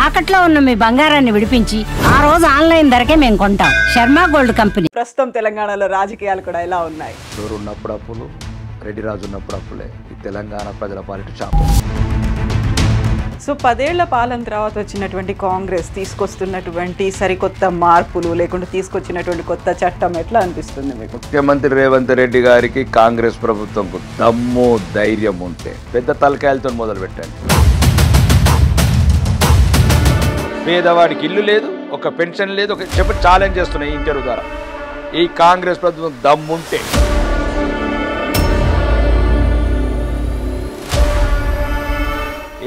తాకట్లో ఉన్న మీ బంగారాన్ని విడిపించి ఆ రోజు ఆన్లైన్ ధరకే మేము కొంటాం. Sharma gold company. ప్రస్తుతం తెలంగాణలో రాజకీయాలు కూడా ఎలా ఉన్నాయి? డోరు ఉన్నప్పుడు అప్పులు, రెడ్డి రాజు ఉన్నప్పుడు అప్పులే. ఈ తెలంగాణ ప్రజల పాలిట శాపం. సో 10 ఏళ్ల పాలన తర్వాత వచ్చినటువంటి కాంగ్రెస్ తీసుకొస్తున్నటువంటి సరికొత్త మార్పులు లేకుంటే తీసుకొచ్చినటువంటి కొత్త చట్టం ఎట్లా అనిపిస్తుంది మీకు? ముఖ్యమంత్రి రేవంత్ రెడ్డి గారికి కాంగ్రెస్ ప్రభుత్వంకు దమ్ము ధైర్యం ఉంటే పెద్ద తలకాయలతో మొదలు పెట్టండి. పేదవాడికి ఇల్లు లేదు, ఒక పెన్షన్ లేదు, ఒక చెప్పి ఛాలెంజ్ చేస్తున్నాయి ఈ ఇంటర్వ్యూ ద్వారా. ఈ కాంగ్రెస్ ప్రభుత్వం దమ్ముంటే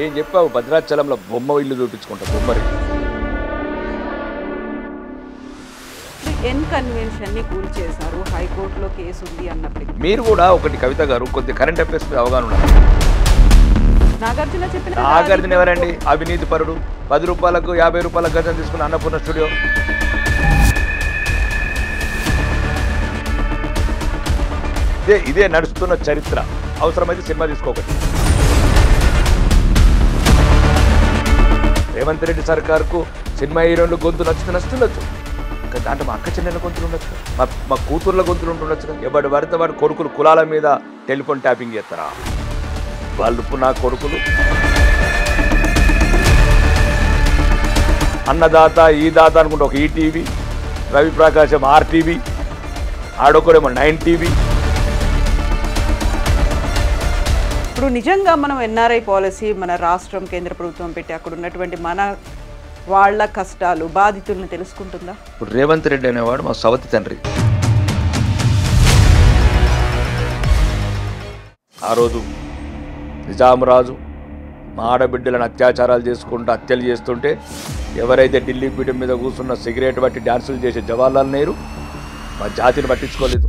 ఏం చెప్పావు? భద్రాచలంలో బొమ్మ ఇల్లు చూపించుకుంటా. బొమ్మరి ఎన్ కన్వెన్షన్ ని కూల్ చేశారు, హైకోర్టులో కేసు ఉంది అన్నప్పటికీ మీరు కూడా ఒకటి కవిత గారు కొద్ది కరెంట్ అఫేర్స్ మీద అవగాహన ఉన్నారు. నాగార్జున ఎవరండి? అవినీతి పరుడు. 10 రూపాయలకు 50 రూపాయల గజం తీసుకున్న అన్నపూర్ణ స్టూడియో. ఇదే నడుస్తున్న చరిత్ర. అవసరమైతే సినిమా తీసుకోకటి. రేవంత్ రెడ్డి సర్కార్కు సినిమా హీరోలు గొంతు నచ్చుతుండొచ్చు, అంటే మా అక్క చెల్లెల గొంతులు ఉండొచ్చు, మా కూతుర్ల గొంతులు ఉంటుండొచ్చు. ఎవడు పడితే వాడు కొడుకులు కులాల మీద టెలిఫోన్ ట్యాపింగ్ చేస్తారా? వాళ్ళు నా కొడుకులు అన్నదాత ఈ దాత అనుకుంటే ఒక ఈటీవీ, రవి ప్రకాశం ఆర్టీవీ, ఆడొకడేమో 9 టీవీ. ఇప్పుడు నిజంగా మనం ఎన్ఆర్ఐ పాలసీ మన రాష్ట్రం కేంద్ర ప్రభుత్వం పెట్టి అక్కడ ఉన్నటువంటి మన వాళ్ళ కష్టాలు బాధితులను తెలుసుకుంటుందా? ఇప్పుడు రేవంత్ రెడ్డి అనేవాడు మా సవతి తండ్రి. ఆ రోజు నిజాంరాజు మా ఆడబిడ్డలను అత్యాచారాలు చేసుకుంటూ హత్యలు చేస్తుంటే ఎవరైతే ఢిల్లీ పీఠం మీద కూర్చున్న సిగరెట్ బట్టి డ్యాన్సులు చేసే జవహర్లాల్ నెహ్రూ మా జాతిని పట్టించుకోలేదు.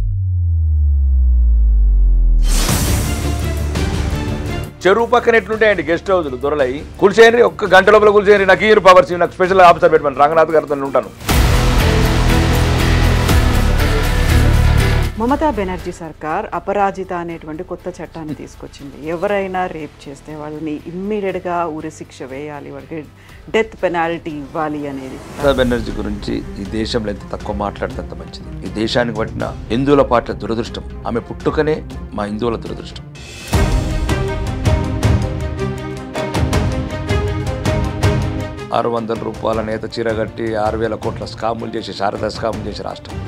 చెరువు పక్కన ఎట్లుంటాయండి గెస్ట్ హౌస్లు దొరలయి. కూల్చేయండి, ఒక్క గంట లోపల కూల్చేయండి. నాకు ఈ పవర్స్, నాకు స్పెషల్ ఆఫీసర్ పెట్టమని రంగనాథ్ గారితో ఉంటాను. మమతా బెనర్జీ సర్కార్ అపరాజిత అనేటువంటి కొత్త చట్టాన్ని తీసుకొచ్చింది. ఎవరైనా రేప్ చేస్తే వాళ్ళని ఇమ్మీడియట్గా ఉరిశిక్ష వేయాలి, వాళ్ళకి డెత్ పెనాల్టీ ఇవ్వాలి అనేది. మమతా బెనర్జీ గురించి ఈ దేశంలో ఎంత తక్కువ మాట్లాడితే అంత మంచిది. ఈ దేశానికి పట్టిన హిందువుల పాట దురదృష్టం. ఆమె పుట్టుకనే మా హిందువుల దురదృష్టం. 600 రూపాయల నేత చీరగట్టి 6,000 కోట్ల స్కాములు చేసి, శారదా స్కాములు చేసి రాష్ట్రం.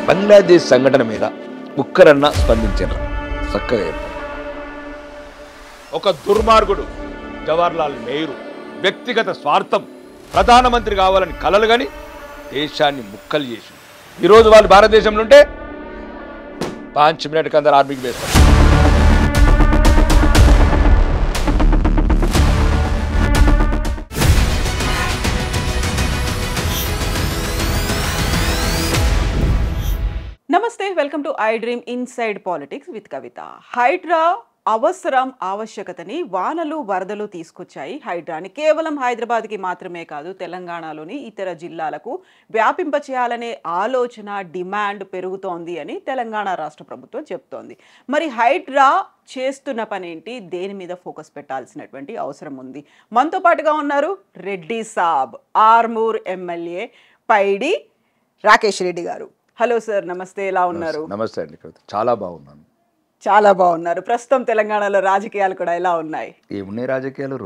బంగ్లాదేశ్ సంఘటన మీద ఒక్కరన్నా స్పందించారు? చక్కగా చెప్పారు. ఒక దుర్మార్గుడు జవహర్లాల్ నెహ్రూ వ్యక్తిగత స్వార్థం, ప్రధానమంత్రి కావాలని కలలు కానీ దేశాన్ని ముక్కలు చేసి ఈరోజు వాళ్ళు భారతదేశంలో ఉంటే 5 మినిట్కి అందరు ఆర్మీకి వేస్తారు. నమస్తే, welcome to iDream inside politics with Kavitha. Hydraa అవసరం ఆవశ్యకతని వానలు వరదలు తీసుకొచ్చాయి. హైడ్రాని కేవలం హైదరాబాద్కి మాత్రమే కాదు, తెలంగాణలోని ఇతర జిల్లాలకు వ్యాపింపచేయాలనే ఆలోచన, డిమాండ్ పెరుగుతోంది అని తెలంగాణ రాష్ట్ర ప్రభుత్వం చెప్తోంది. మరి హైడ్రా చేస్తున్న పనేంటి? దేని మీద ఫోకస్ పెట్టాల్సినటువంటి అవసరం ఉంది? మనతో పాటుగా ఉన్నారు రెడ్డి సాబ్, ఆర్మూర్ ఎమ్మెల్యే పైడి రాకేష్ రెడ్డి గారు. హలో సార్, నమస్తే, ఎలా ఉన్నారు? నమస్తే అండి కవిత, చాలా బాగున్నాను. చాలా బాగున్నారు. ప్రస్తుతం తెలంగాణలో రాజకీయాలు కూడా ఎలా ఉన్నాయి? ఏమున్నాయి రాజకీయాలు?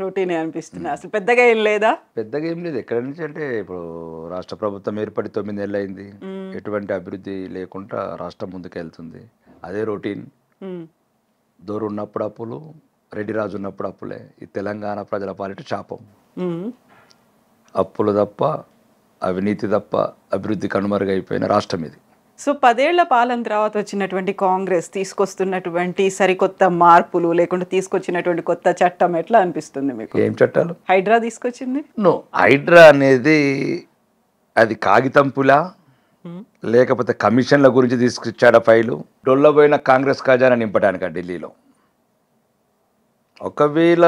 రొటీనే అనిపిస్తున్నాయి. అసలు పెద్దగా ఏం లేదా? పెద్దగా ఏం లేదు. ఎక్కడి నుంచి అంటే ఇప్పుడు రాష్ట్ర ప్రభుత్వం ఏర్పడి 9 నెలలు అయింది. ఎటువంటి అభివృద్ధి లేకుండా రాష్ట్రం ముందుకు వెళ్తుంది. అదే రొటీన్. దూరం ఉన్నప్పుడు అప్పులు, రెడ్డి రాజు ఉన్నప్పుడు అప్పులే. ఈ తెలంగాణ ప్రజల పాలిట శాపం. అప్పులు తప్ప, అవినీతి తప్ప అభివృద్ధి కనుమరుగైపోయిన రాష్ట్రం ఇది. సో 10 ఏళ్ల పాలన తర్వాత వచ్చినటువంటి కాంగ్రెస్ తీసుకొస్తున్నటువంటి సరికొత్త మార్పులు లేకుంటే తీసుకొచ్చినటువంటి కొత్త చట్టం ఎట్లా అనిపిస్తుంది మీకు? ఏం చట్టాలు? హైడ్రా తీసుకొచ్చింది. హైడ్రా అనేది అది కాగితం పులా లేకపోతే కమిషన్ల గురించి తీసుకొచ్చాడ ఫైలు? డొల్లబోయిన కాంగ్రెస్ ఖజానా నింపడానికి ఢిల్లీలో. ఒకవేళ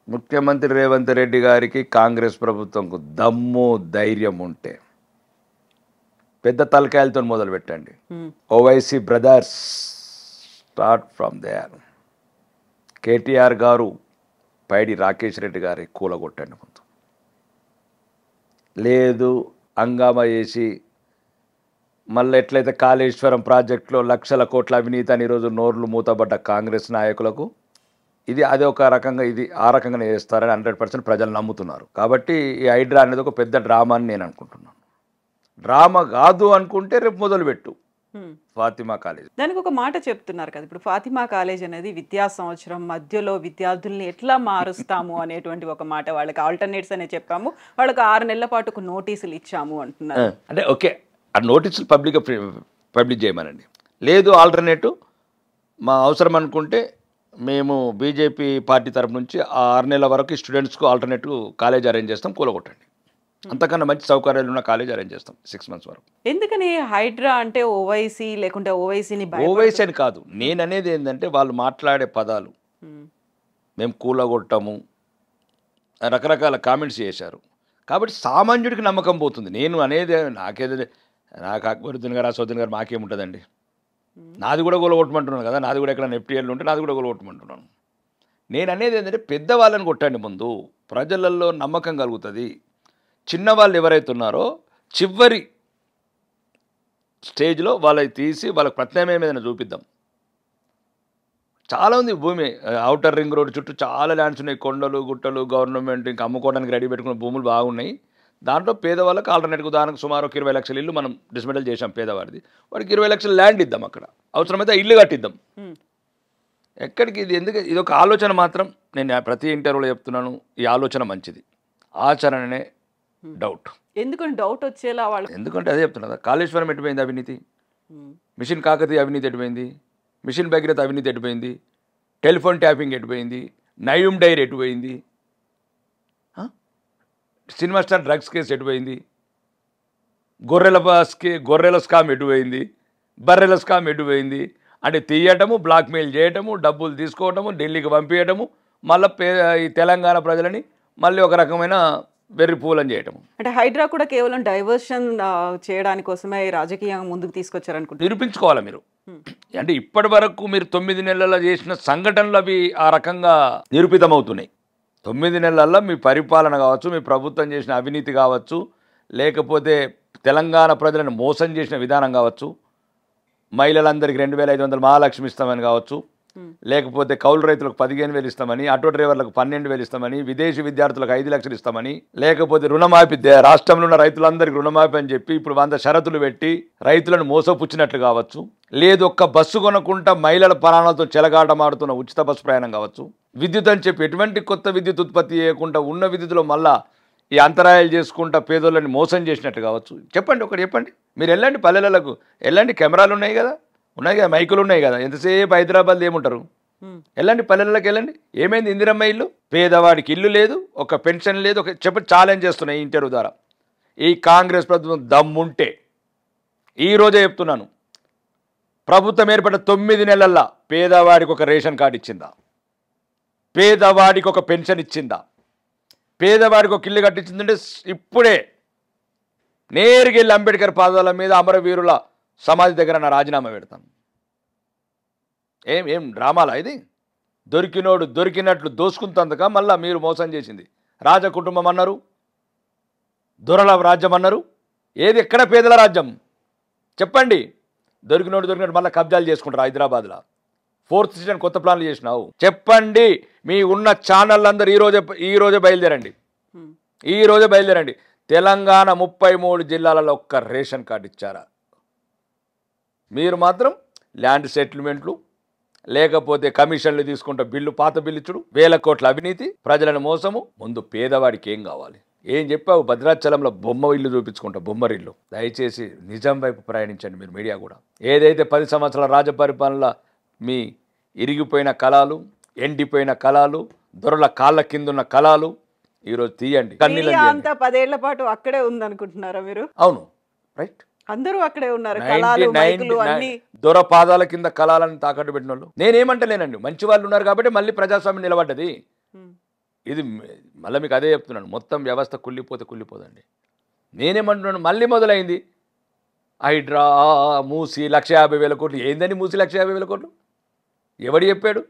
ముఖ్యమంత్రి రేవంత్ రెడ్డి గారికి కాంగ్రెస్ ప్రభుత్వంకు దమ్ము ధైర్యం ఉంటే పెద్ద తలకాయలతో మొదలు పెట్టండి. Owaisi brothers start from there. KTR గారు పైడి రాకేష్ రెడ్డి గారి కూలగొట్టండి ముందు, లేదు హంగామా చేసి మళ్ళీ ఎట్లయితే కాళేశ్వరం ప్రాజెక్టులో లక్షల కోట్ల అవినీతి అని ఈరోజు నోర్లు మూతబడ్డ కాంగ్రెస్ నాయకులకు ఇది అదే ఒక రకంగా ఇది ఆ రకంగానే చేస్తారని 100% ప్రజలు నమ్ముతున్నారు. కాబట్టి ఈ హైడ్రా అనేది ఒక పెద్ద డ్రామా అని నేను అనుకుంటున్నాను. డ్రామా కాదు అనుకుంటే రేపు మొదలుపెట్టు ఫాతిమా కాలేజ్. దానికి ఒక మాట చెప్తున్నారు కదా, ఇప్పుడు ఫాతిమా కాలేజ్ అనేది విద్యా సంవత్సరం మధ్యలో విద్యార్థుల్ని ఎట్లా మారుస్తాము అనేటువంటి ఒక మాట, వాళ్ళకి ఆల్టర్నేట్స్ అనే చెప్పాము, వాళ్ళకి 6 నెలల పాటు ఒక నోటీసులు ఇచ్చాము అంటున్నారు. అంటే ఓకే, ఆ నోటీసులు పబ్లిక్ చేయమనండి. లేదు ఆల్టర్నేటివ్ మా అవసరం అనుకుంటే మేము బీజేపీ పార్టీ తరపు నుంచి ఆ 6 నెలల వరకు స్టూడెంట్స్కు ఆల్టర్నేటివ్ కాలేజ్ అరేంజ్ చేస్తాం, కూలగొట్టండి. అంతకన్నా మంచి సౌకర్యాలు ఉన్న కాలేజ్ అరేంజ్ చేస్తాం 6 months వరకు. ఎందుకని హైడ్రా అంటే ఓవైసీ లేకుంటే ఓవైసీని ఓవైసీ అని కాదు, నేను అనేది ఏంటంటే వాళ్ళు మాట్లాడే పదాలు మేము కూలగొట్టము రకరకాల కామెంట్స్ చేశారు. కాబట్టి సామాన్యుడికి నమ్మకం పోతుంది. నేను అనేది నాకు అక్బరుద్దీన్ గారు అసదుద్దీన్ గారు మాకేముంటుందండి, నాది కూడా కూలగొట్టమంటున్నాను కదా, నాది కూడా ఎక్కడ ఎఫ్టీఎల్ ఉంటే నాది కూడా కూలగొట్టమంటున్నాను. నేను అనేది ఏంటంటే పెద్దవాళ్ళని కొట్టండి ముందు, ప్రజలలో నమ్మకం కలుగుతుంది. చిన్నవాళ్ళు ఎవరైతే ఉన్నారో చివరి స్టేజ్లో వాళ్ళకి తీసి వాళ్ళకి ప్రత్యామ్నాయం ఏదైనా చూపిద్దాం. చాలా ఉంది భూమి, అవుటర్ రింగ్ రోడ్ చుట్టూ చాలా ల్యాండ్స్ ఉన్నాయి, కొండలు గుట్టలు, గవర్నమెంట్ ఇంకా అమ్ముకోవడానికి రెడీ పెట్టుకున్న భూములు బాగున్నాయి. దాంట్లో పేదవాళ్ళకి ఆల్టర్నేటివ్ ఉదాహరణకు సుమారు 20 లక్షల ఇల్లు మనం డిస్మెంటల్ చేసాం పేదవాడిది, వాడికి 20 లక్షల ల్యాండ్ ఇద్దాం, అక్కడ అవసరమైతే ఇల్లు కట్టిద్దాం. ఎక్కడికి ఇది ఎందుకు, ఇది ఒక ఆలోచన మాత్రం. నేను ప్రతి ఇంటర్వ్యూలో చెప్తున్నాను, ఈ ఆలోచన మంచిది, ఆచరణనే డౌట్. ఎందుకంటే డౌట్ వచ్చేలా వాళ్ళు, ఎందుకంటే అదే చెప్తున్నా, కాళేశ్వరం ఎటుపోయింది అవినీతి, మిషన్ కాకతీయ అవినీతి ఎటుపోయింది, మిషన్ భగీరథ అవినీతి ఎటుపోయింది, టెలిఫోన్ ట్యాపింగ్ ఎటుపోయింది, నయూమ్ డైర్ ఎటుపోయింది, సినిమా స్టార్ డ్రగ్స్ కేసు ఎటుపోయింది, గొర్రెల స్కామ్ ఎటుపోయింది, బర్రెల స్కామ్ ఎటుపోయింది. అంటే తీయటము, బ్లాక్మెయిల్ చేయటము, డబ్బులు తీసుకోవటము, ఢిల్లీకి పంపించటము, మళ్ళీ ఈ తెలంగాణ ప్రజలని మళ్ళీ ఒక రకమైన వెర్రి పూలని చేయటము. అంటే హైడ్రా కూడా కేవలం డైవర్షన్ చేయడానికి కోసమే రాజకీయంగా ముందుకు తీసుకొచ్చారనుకుంటున్నారు. నిరూపించుకోవాలి మీరు. అంటే ఇప్పటి వరకు మీరు 9 నెలల్లో చేసిన సంఘటనలు అవి ఆ రకంగా నిరూపితమవుతున్నాయి. 9 నెలల్లో మీ పరిపాలన కావచ్చు, మీ ప్రభుత్వం చేసిన అవినీతి కావచ్చు, లేకపోతే తెలంగాణ ప్రజలను మోసం చేసిన విధానం కావచ్చు, మహిళలందరికీ 2500 మహాలక్ష్మి ఇస్తామని కావచ్చు, లేకపోతే కౌలు రైతులకు 15,000 ఇస్తామని, ఆటో డ్రైవర్లకు 12,000 ఇస్తామని, విదేశీ విద్యార్థులకు 5 లక్షలు ఇస్తామని, లేకపోతే రుణమాఫీ రాష్ట్రంలో ఉన్న రైతులందరికీ రుణమాఫీ అని చెప్పి ఇప్పుడు 100 షరతులు పెట్టి రైతులను మోసపుచ్చినట్లు కావచ్చు, లేదు ఒక్క బస్సు కొనకుండా మహిళల ప్రాణాలతో చెలగాటమాడుతున్న ఉచిత బస్సు ప్రయాణం కావచ్చు, విద్యుత్ అని చెప్పి ఎటువంటి కొత్త విద్యుత్ ఉత్పత్తి చేయకుండా ఉన్న విద్యుత్తులో మళ్ళా ఈ అంతరాయాలు చేసుకుంటా పేదోళ్ళని మోసం చేసినట్టు కావచ్చు. చెప్పండి, ఒకటి చెప్పండి. మీరు వెళ్ళండి పల్లెలకు, వెళ్ళండి, కెమెరాలు ఉన్నాయి కదా, ఉన్నాయి కదా, మైకులు ఉన్నాయి కదా, ఎంతసేపు హైదరాబాద్ ఏముంటారు, వెళ్ళండి పల్లెలకు వెళ్ళండి. ఏమైంది ఇందిరమ్మ ఇల్లు? పేదవాడికి ఇల్లు లేదు, ఒక పెన్షన్ లేదు, ఒక ఛాలెంజ్ చేస్తున్నాయి ఈ ఇంటర్వ్యూ ద్వారా. ఈ కాంగ్రెస్ ప్రభుత్వం దమ్ముంటే ఈరోజే చెప్తున్నాను, ప్రభుత్వం ఏర్పడిన 9 నెలల్లో పేదవాడికి ఒక రేషన్ కార్డు ఇచ్చిందా, పేదవాడికి ఒక పెన్షన్ ఇచ్చిందా, పేదవాడికి ఒక ఇల్లు కట్టించిందంటే ఇప్పుడే నేరుగా వెళ్ళి అంబేద్కర్ పాదాల మీద అమరవీరుల సమాధి దగ్గర నా రాజీనామా పెడతాను. ఏం డ్రామాలా ఇది? దొరికినోడు దొరికినట్లు దోసుకుంతందుక మళ్ళీ మీరు మోసం చేసింది. రాజకుటుంబం అన్నారు, దొరల రాజ్యం అన్నారు. ఏది ఎక్కడ పేదల రాజ్యం చెప్పండి? దొరికినోడు దొరికినట్టు మళ్ళీ కబ్జాలు చేసుకుంటారు హైదరాబాద్లో. 4th సీజన్ కొత్త ప్లాన్లు చేసినావు చెప్పండి. మీ ఉన్న ఛానల్ అందరూ ఈరోజే బయలుదేరండి, ఈరోజే బయలుదేరండి. తెలంగాణ 33 జిల్లాలలో ఒక్క రేషన్ కార్డు ఇచ్చారా? మీరు మాత్రం ల్యాండ్ సెటిల్మెంట్లు, లేకపోతే కమిషన్లు తీసుకుంటా బిల్లు, పాత బిల్లు ఇచ్చుడు, 1000 కోట్ల అవినీతి, ప్రజలను మోసము. ముందు పేదవాడికి ఏం కావాలి? ఏం చెప్పావు? భద్రాచలంలో బొమ్మ ఇల్లు చూపించుకుంటా, బొమ్మరిల్లు. దయచేసి నిజం వైపు ప్రయాణించండి మీరు మీడియా కూడా. ఏదైతే 10 సంవత్సరాల రాజపరిపాలన మీ ఇరిగిపోయిన కళలు, ఎండిపోయిన కళలు, దొరల కాళ్ళ కిందున్న కళలు ఈరోజు తీయండి. అంతా 10 ఏళ్ల పాటు అక్కడే ఉందనుకుంటున్నారా మీరు? అవును, రైట్. అందరూ అక్కడే ఉన్నారు. కళలు, మైకులు అన్ని దొర పాదాల కింద కళాలను తాకట్టు పెట్టిన వాళ్ళు. నేనేమంటలేనండి, మంచి వాళ్ళు ఉన్నారు కాబట్టి మళ్ళీ ప్రజాస్వామ్యం నిలబడ్డది. ఇది మళ్ళీ మీకు అదే చెప్తున్నాను, మొత్తం వ్యవస్థ కుళ్ళిపోదండి. నేనేమంటున్నాను, మళ్ళీ మొదలైంది హైడ్రా, మూసి 150,000 కోట్లు. ఏందని మూసి 150,000 కోట్లు? ఎవడు చెప్పాడు?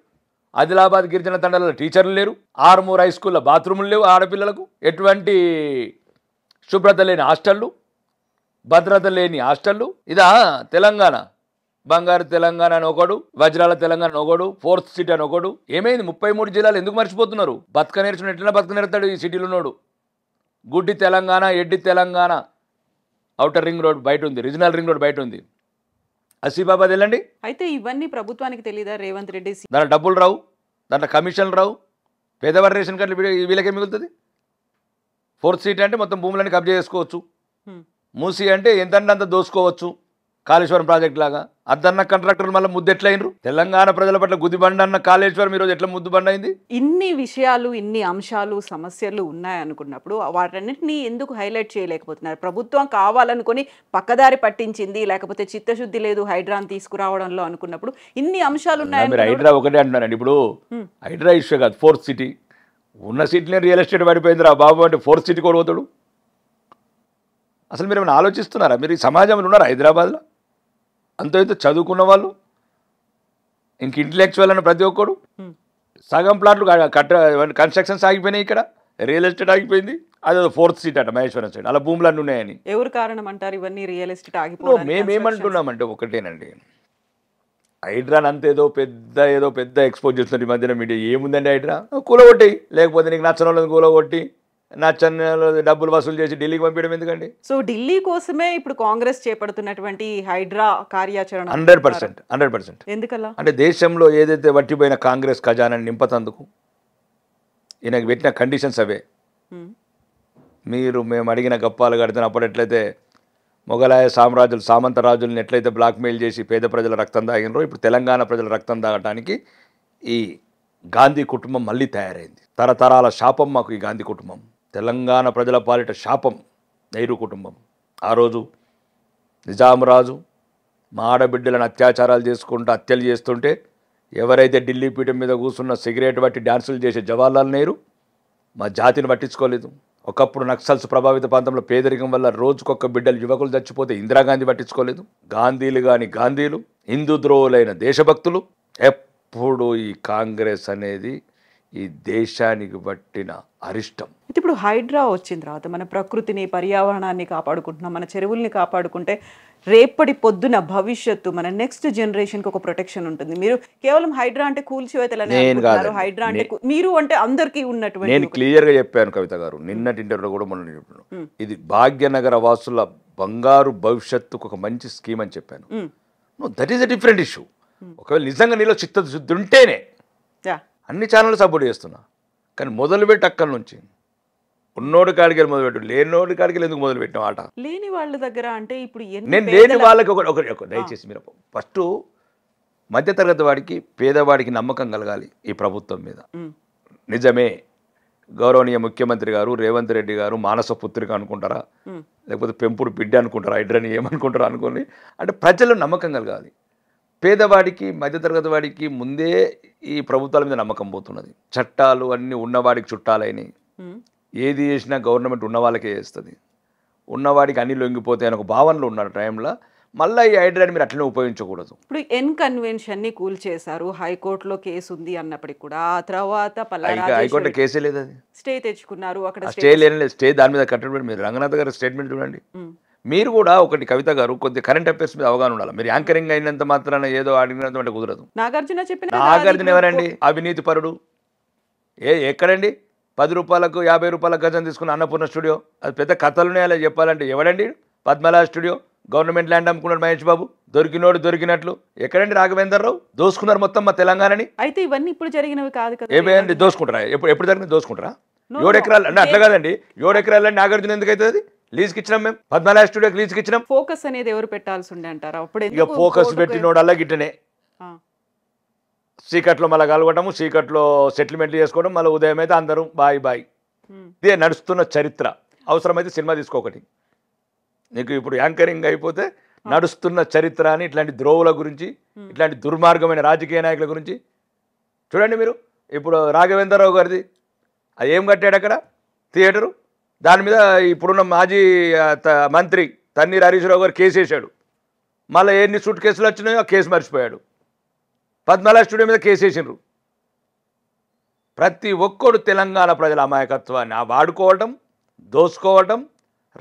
ఆదిలాబాద్ గిరిజన తండాలలో టీచర్లు లేరు, ఆర్మూర్ హై స్కూల్లో బాత్రూములు లేవు ఆడపిల్లలకు, ఎటువంటి శుభ్రత లేని హాస్టళ్ళు, భద్రత లేని హాస్టళ్ళు. ఇదా తెలంగాణ? బంగారు తెలంగాణ అని ఒకడు, వజ్రాల తెలంగాణ అని ఒకడు, ఫోర్త్ సిటీ అని ఒకడు. ఏమైంది? 33 జిల్లాలు ఎందుకు మర్చిపోతున్నారు? బతక నేర్చుకుని ఎట్లా బతక నేర్తాడు ఈ సిటీలో ఉన్నాడు? గుడ్డి తెలంగాణ, ఎడ్డి తెలంగాణ. ఔటర్ రింగ్ రోడ్ బయట ఉంది, రీజనల్ రింగ్ రోడ్ బయట ఉంది. ఆసిఫాబాద్ వెళ్ళండి. అయితే ఇవన్నీ ప్రభుత్వానికి తెలియదా? రేవంత్ రెడ్డి దాంట్లో డబ్బులు రావు, దాంట్లో కమిషన్లు రావు, పేదవారి రేషన్ కార్డులు వీళ్ళకే మిగులుతుంది. ఫోర్త్ సిటీ అంటే మొత్తం భూములన్నీ కబ్జా చేసుకోవచ్చు. మూసి అంటే ఎంతంటే అంత దోసుకోవచ్చు, కాళేశ్వరం ప్రాజెక్ట్ లాగా. అద్దన్న కాంట్రాక్టర్లు మళ్ళీ ముద్దెట్లయినరు? తెలంగాణ ప్రజల పట్ల గుదిబండ అన్న కాళేశ్వరం ఈరోజు ఎట్లా ముద్దుబండ అయింది? ఇన్ని విషయాలు, ఇన్ని అంశాలు, సమస్యలు ఉన్నాయనుకున్నప్పుడు వాటన్నిటిని ఎందుకు హైలైట్ చేయలేకపోతున్నారు? ప్రభుత్వం కావాలనుకొని పక్కదారి పట్టించింది, లేకపోతే చిత్తశుద్ధి లేదు హైడ్రాని తీసుకురావడంలో అనుకున్నప్పుడు ఇన్ని అంశాలు ఉన్నాయి. మీరు హైడ్రా ఒకటే అంటున్నారండి. ఇప్పుడు హైడ్రా ఇష్యూ కాదు, ఫోర్త్ సిటీ. ఉన్న సిటీని రియల్ ఎస్టేట్ పడిపోయింది రా బాబు అంటే ఫోర్త్ సిటీ కూడా పోతాడు. అసలు మీరు ఏమైనా ఆలోచిస్తున్నారా? మీరు ఈ సమాజంలో ఉన్నారా? హైదరాబాద్లో అంత ఇంత చదువుకున్న వాళ్ళు, ఇంక ఇంటలెక్చువల్ అని ప్రతి ఒక్కడు. సగం ప్లాట్లు కన్స్ట్రక్షన్స్ ఆగిపోయినాయి, ఇక్కడ రియల్ ఎస్టేట్ ఆగిపోయింది. అదే ఫోర్త్ సీట్ అట మహేశ్వరం సైడ్, అలా భూములన్నీ ఉన్నాయని. ఎవరు కారణం అంటారు ఇవన్నీ రియల్ ఎస్టేట్ ఆగిపోవడానికి? మేమేమంటున్నామంటే ఒకటేనండి, హైడ్రాన్ అంతేదో పెద్ద ఎక్స్పోజ్ చేస్తుంది ఈ మధ్యన మీడియా. ఏముందండి హైడ్రా? కూలగొట్టి, లేకపోతే నీకు నచ్చని వాళ్ళని కూలగొట్టి, నచ్చని డబ్బులు వసూలు చేసి ఢిల్లీకి పంపించడం ఎందుకండి? సో ఢిల్లీ కోసమే ఇప్పుడు కాంగ్రెస్ చేపడుతున్నటువంటి హైడ్రా కార్యాచరణ 100%. ఎందుకలా అంటే దేశంలో ఏదైతే వట్టిపోయిన కాంగ్రెస్ ఖజానాన్ని నింపతందుకు ఈయనకు పెట్టిన కండిషన్స్ అవే. మేము అడిగిన గప్పాలు కడుతున్నప్పుడు ఎట్లయితే మొఘలాయ సామ్రాజ్యులు, సామంత రాజులను ఎట్లయితే బ్లాక్మెయిల్ చేసి పేద ప్రజల రక్తం తాగినరో, ఇప్పుడు తెలంగాణ ప్రజల రక్తం తాగటానికి ఈ గాంధీ కుటుంబం మళ్ళీ తయారైంది. తరతరాల శాపం మాకు ఈ గాంధీ కుటుంబం, తెలంగాణ ప్రజల పాలిట శాపం నెహ్రూ కుటుంబం. ఆ రోజు నిజాం రాజు మా ఆడబిడ్డలను అత్యాచారాలు చేసుకుంటూ హత్యలు చేస్తుంటే ఎవరైతే ఢిల్లీ పీఠం మీద కూర్చున్న సిగరెట్ బట్టి డ్యాన్సులు చేసే జవహర్లాల్ నెహ్రూ మా జాతిని పట్టించుకోలేదు. ఒకప్పుడు నక్సల్స్ ప్రభావిత ప్రాంతంలో పేదరికం వల్ల రోజుకొక బిడ్డలు యువకులు చచ్చిపోతే ఇందిరాగాంధీ పట్టించుకోలేదు. గాంధీలు హిందూ ద్రోహులైన దేశభక్తులు. ఎప్పుడు ఈ కాంగ్రెస్ అనేది ఈ దేశానికి పట్టిన అరిష్టం. ఇప్పుడు హైడ్రా వచ్చిన తర్వాత మన ప్రకృతిని, పర్యావరణాన్ని కాపాడుకుంటున్నాం, మన చెరువుల్ని కాపాడుకుంటే రేపటి పొద్దున భవిష్యత్తు మన నెక్స్ట్ జనరేషన్కి ఒక ప్రొటెక్షన్ ఉంటుంది. మీరు కేవలం హైడ్రా అంటే కూల్చివేతలని అనుకుంటున్నారు, హైడ్రా అంటే మీరు అంటే అందరికీ ఉన్నటువంటి. నేను క్లియర్గా చెప్పాను కవిత గారు, నిన్నటి ఇంటర్వ్యూలో కూడా మనం చెప్పాను, ఇది భాగ్యనగర వాసుల బంగారు భవిష్యత్తుకు ఒక మంచి స్కీమ్ అని చెప్పాను. That is a different issue. ఒకవేళ నిజంగా నీలో చిత్తశుద్ధి ఉంటేనే అన్ని ఛానళ్ళు సపోర్ట్ చేస్తున్నా, కానీ మొదలుపెట్టి అక్కడి నుంచి ఉన్నోడి కాడికి వెళ్ళి మొదలుపెట్టు, లేనోడి కాడికి వెళ్ళి ఎందుకు మొదలుపెట్టాం ఆట? లేని వాళ్ళ దగ్గర అంటే ఇప్పుడు నేను లేని వాళ్ళకి ఒక దయచేసి మీరు ఫస్ట్ మధ్యతరగతి వాడికి, పేదవాడికి నమ్మకం కలగాలి ఈ ప్రభుత్వం మీద. నిజమే గౌరవనీయ ముఖ్యమంత్రి గారు రేవంత్ రెడ్డి గారు మానస పుత్రిక అనుకుంటారా, లేకపోతే పెంపుడు బిడ్డ అనుకుంటారా, హైడ్రాని ఏమనుకుంటారా అనుకోని, అంటే ప్రజల్లో నమ్మకం కలగాలి. పేదవాడికి, మధ్యతరగతి వాడికి ముందే ఈ ప్రభుత్వాల మీద నమ్మకం పోతున్నది. చట్టాలు అన్నీ ఉన్నవాడికి చుట్టాలైనవి. ఏది చేసినా గవర్నమెంట్ ఉన్న వాళ్ళకే చేస్తుంది. ఉన్నవాడికి అన్ని లొంగిపోతాయి అని ఒక భావనలో ఉన్న టైంలో మళ్ళీ ఈ హైడ్రాని మీరు అట్లనే ఉపయోగించకూడదు. ఇప్పుడు ఎన్ కన్వెన్షన్ని కూల్ చేశారు, హైకోర్టులో కేసు ఉంది అన్నప్పటికీ కూడా ఆ తర్వాత హైకోర్టులో కేసే లేదు, అది స్టే తెచ్చుకున్నారు. అక్కడ స్టే లేని స్టే దాని మీద కట్టడం. మీరు రంగనాథ్ గారి స్టేట్మెంట్ చూడండి. మీరు కూడా ఒకటి కవిత గారు కొద్దిగా కరెంట్ అఫైర్స్ మీద అవగాహన ఉండాలి. మీరు యాంకరింగ్ అయినంత మాత్రాన ఏదో అడిగినంత అంటే కుదరదు. నాగార్జున ఎవరండి? అవినీతి పరుడు. ఎక్కడండి 10 రూపాయలకు 50 రూపాయల గజం తీసుకున్న అన్నపూర్ణ స్టూడియో, అది పెద్ద కథలునే అలా చెప్పాలంటే ఎవడండి? పద్మలా studio, government land అమ్ముకున్నాడు Mahesh Babu, దొరికినోడు దొరికినట్లు. ఎక్కడండి రాఘవేందర్ రావు? దోసుకున్నారు మొత్తం మా తెలంగాణని. అయితే ఇవన్నీ ఇప్పుడు జరిగినవి కాదు కదా. ఏమేండి దోసుకుంటారా? ఎప్పుడు జరిగింది దోసుకుంటారా? 7 ఎకరాలు అంటే అట్లా కాదండి. 7 ఎకరాలు నాగార్జున ఎందుకు అవుతుంది? లీజ్కి ఇచ్చినాం, మేము పద్మలా స్టూడియోకి లీజ్కి ఇచ్చినాం. ఫోకస్ అనేది ఎవరు పెట్టాల్సి ఉండే అంటారా? అప్పుడు ఇక ఫోకస్ పెట్టినోడల్లా గిట్టనే చీకట్లో మళ్ళీ కలగటము, చీకట్లో సెటిల్మెంట్లు చేసుకోవడం, మళ్ళీ ఉదయం అయితే అందరూ బాయ్ బాయ్. ఇదే నడుస్తున్న చరిత్ర. అవసరమైతే సినిమా తీసుకోకటి. నీకు ఇప్పుడు యాంకరింగ్ అయిపోతే నడుస్తున్న చరిత్ర అని ఇట్లాంటి ద్రోవుల గురించి, ఇట్లాంటి దుర్మార్గమైన రాజకీయ నాయకుల గురించి చూడండి మీరు. ఇప్పుడు రాఘవేంద్రరావు గారిది అది ఏం కట్టాడు అక్కడ థియేటరు, దాని మీద ఇప్పుడున్న మాజీ మంత్రి తన్నీర్ హరీష్ రావు గారు కేసు వేశాడు. మళ్ళీ ఎన్ని సూట్ కేసులు వచ్చినాయో ఆ కేసు మర్చిపోయాడు. పద్మలా స్టూడియో మీద కేసు వేసిండ్రు. ప్రతి ఒక్కడు తెలంగాణ ప్రజల అమాయకత్వాన్ని వాడుకోవటం, దోసుకోవటం,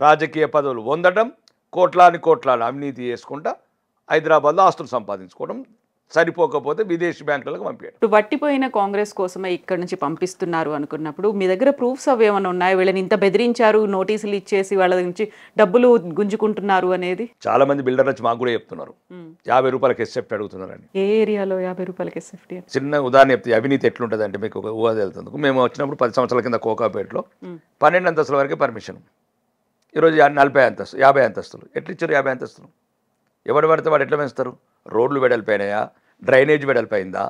రాజకీయ పదవులు పొందటం, కోట్లాది అవినీతి చేసుకుంటా హైదరాబాద్లో ఆస్తులు సంపాదించుకోవడం, సరిపోకపోతే విదేశీ బ్యాంకులకు పంపించడం. ఇప్పుడు వట్టిపోయిన కాంగ్రెస్ కోసమే ఇక్కడ నుంచి పంపిస్తున్నారు అనుకున్నప్పుడు మీ దగ్గర ప్రూఫ్స్ అవి ఏమైనా ఉన్నాయా? వీళ్ళని ఇంత బెదిరించారు, నోటీసులు ఇచ్చేసి వాళ్ళ నుంచి డబ్బులు గుంజుకుంటున్నారు అనేది? చాలా మంది బిల్డర్లు వచ్చి మాకు కూడా చెప్తున్నారు 50 రూపాయలకి ఎస్ఎఫ్టీ అడుగుతున్నారని. ఏ ఏరియాలో 50 రూపాయలకి ఎస్ఎఫ్టీ? చిన్న ఉదాహరణ చెప్తే అవినీతి ఎట్లుంటుంది అంటే మీకు ఒక ఊహ తెలుతుంది. మేము వచ్చినప్పుడు 10 సంవత్సరాల కింద కోకాపేటలో 12 అంతస్తుల వరకే పర్మిషన్. ఈరోజు 40 అంతస్తు 50 అంతస్తులు. ఎట్లా ఇచ్చారు 50 అంతస్తులు? ఎవరు పడితే వాడు ఎట్లా పెంచుతారు? రోడ్లు వెడల్పోయినాయా, డ్రైనేజ్ వెడల్పోయిందా,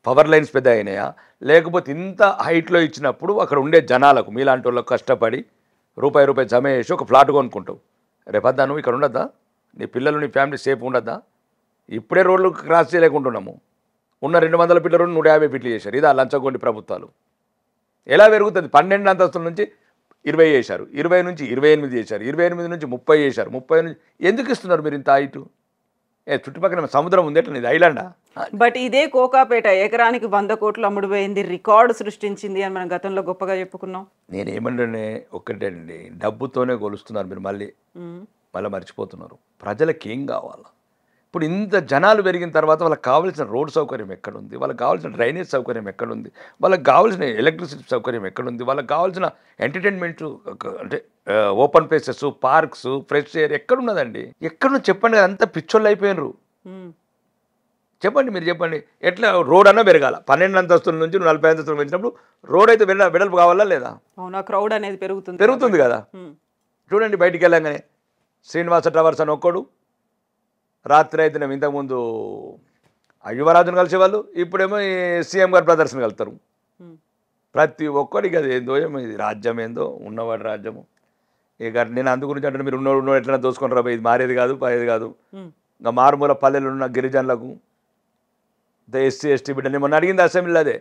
పవర్ లైన్స్ పెద్ద అయినాయా, లేకపోతే ఇంత హైట్లో ఇచ్చినప్పుడు అక్కడ ఉండే జనాలకు మీలాంటి వాళ్ళకు కష్టపడి రూపాయి జమ చేసి ఒక ఫ్లాట్ కొనుక్కుంటావు. రేపద్దా నువ్వు ఇక్కడ ఉండద్దా? నీ పిల్లలు నీ ఫ్యామిలీ సేఫ్ ఉండద్దా? ఇప్పుడే రోడ్లు క్రాస్ చేయలేకుంటున్నాము. ఉన్న 200 ఫీట్ల రోడ్డు 150 ఫీట్లు చేశారు. ఇదా లంచగొండి ప్రభుత్వాలు? ఎలా పెరుగుతుంది? 12 అంతస్తుల నుంచి 20 చేశారు, 20 నుంచి 28 చేశారు, 28 నుంచి 30 చేశారు, 30 నుంచి ఎందుకు ఇస్తున్నారు మీరు ఇంత హైటు? చుట్టుపక్కల సముద్రం ఉంది, ఎట్లా ఇది ఐలాండా? బట్ ఇదే కోకాపేట ఎకరానికి 100 కోట్లు అమ్ముడు పోయింది, రికార్డు సృష్టించింది అని మనం గతంలో గొప్పగా చెప్పుకున్నాం. నేను ఏమంటే ఒక్కటండి, డబ్బుతోనే కొలుస్తున్నారు మీరు, మళ్ళీ మర్చిపోతున్నారు. ప్రజలకు ఏం కావాలా? ఇప్పుడు ఇంత జనాలు పెరిగిన తర్వాత వాళ్ళకి కావాల్సిన రోడ్ సౌకర్యం ఎక్కడుంది, వాళ్ళకి కావాల్సిన డ్రైనేజ్ సౌకర్యం ఎక్కడుంది, వాళ్ళకి కావాల్సిన ఎలక్ట్రిసిటీ సౌకర్యం ఎక్కడుంది, వాళ్ళకి కావాల్సిన ఎంటర్టైన్మెంట్ అంటే open places, parks, fresh air ఎక్కడున్నదండి? ఎక్కడున్నా చెప్పండి. అంతా పిచ్చోళ్ళు అయిపోయినరు. చెప్పండి, మీరు చెప్పండి. ఎట్లా రోడ్ అన్నా పెరగాల? 12 అంతస్తుల నుంచి 40 అంతస్తులు పెంచినప్పుడు రోడ్ అయితే వెడల్పు కావాలా లేదా? అవునా, క్రౌడ్ అనేది పెరుగుతుంది కదా. చూడండి, బయటికి వెళ్ళంగానే శ్రీనివాస టవర్స్ అని ఒక్కడు, రాత్రి అయితే మేము ఇంతకుముందు యువరాజును కలిసేవాళ్ళు, ఇప్పుడేమో ఈ సీఎం గారు బ్రదర్స్ని కలుస్తారు. ప్రతి ఒక్కడికి అది ఏందో ఏమో, ఇది రాజ్యం ఏందో, ఉన్నవాడి రాజ్యము. ఇక నేను అందు గురించి అంటే మీరు ఉన్నోడు ఎట్లా దోసుకొని రాబోయే, ఇది మారేది కాదు, పోయేది కాదు. ఇంకా మారుమూల పల్లెలు ఉన్న గిరిజనులకు, ఎస్సీ ఎస్టీ బిడ్డని మొన్న అడిగింది అసెంబ్లీలో. అదే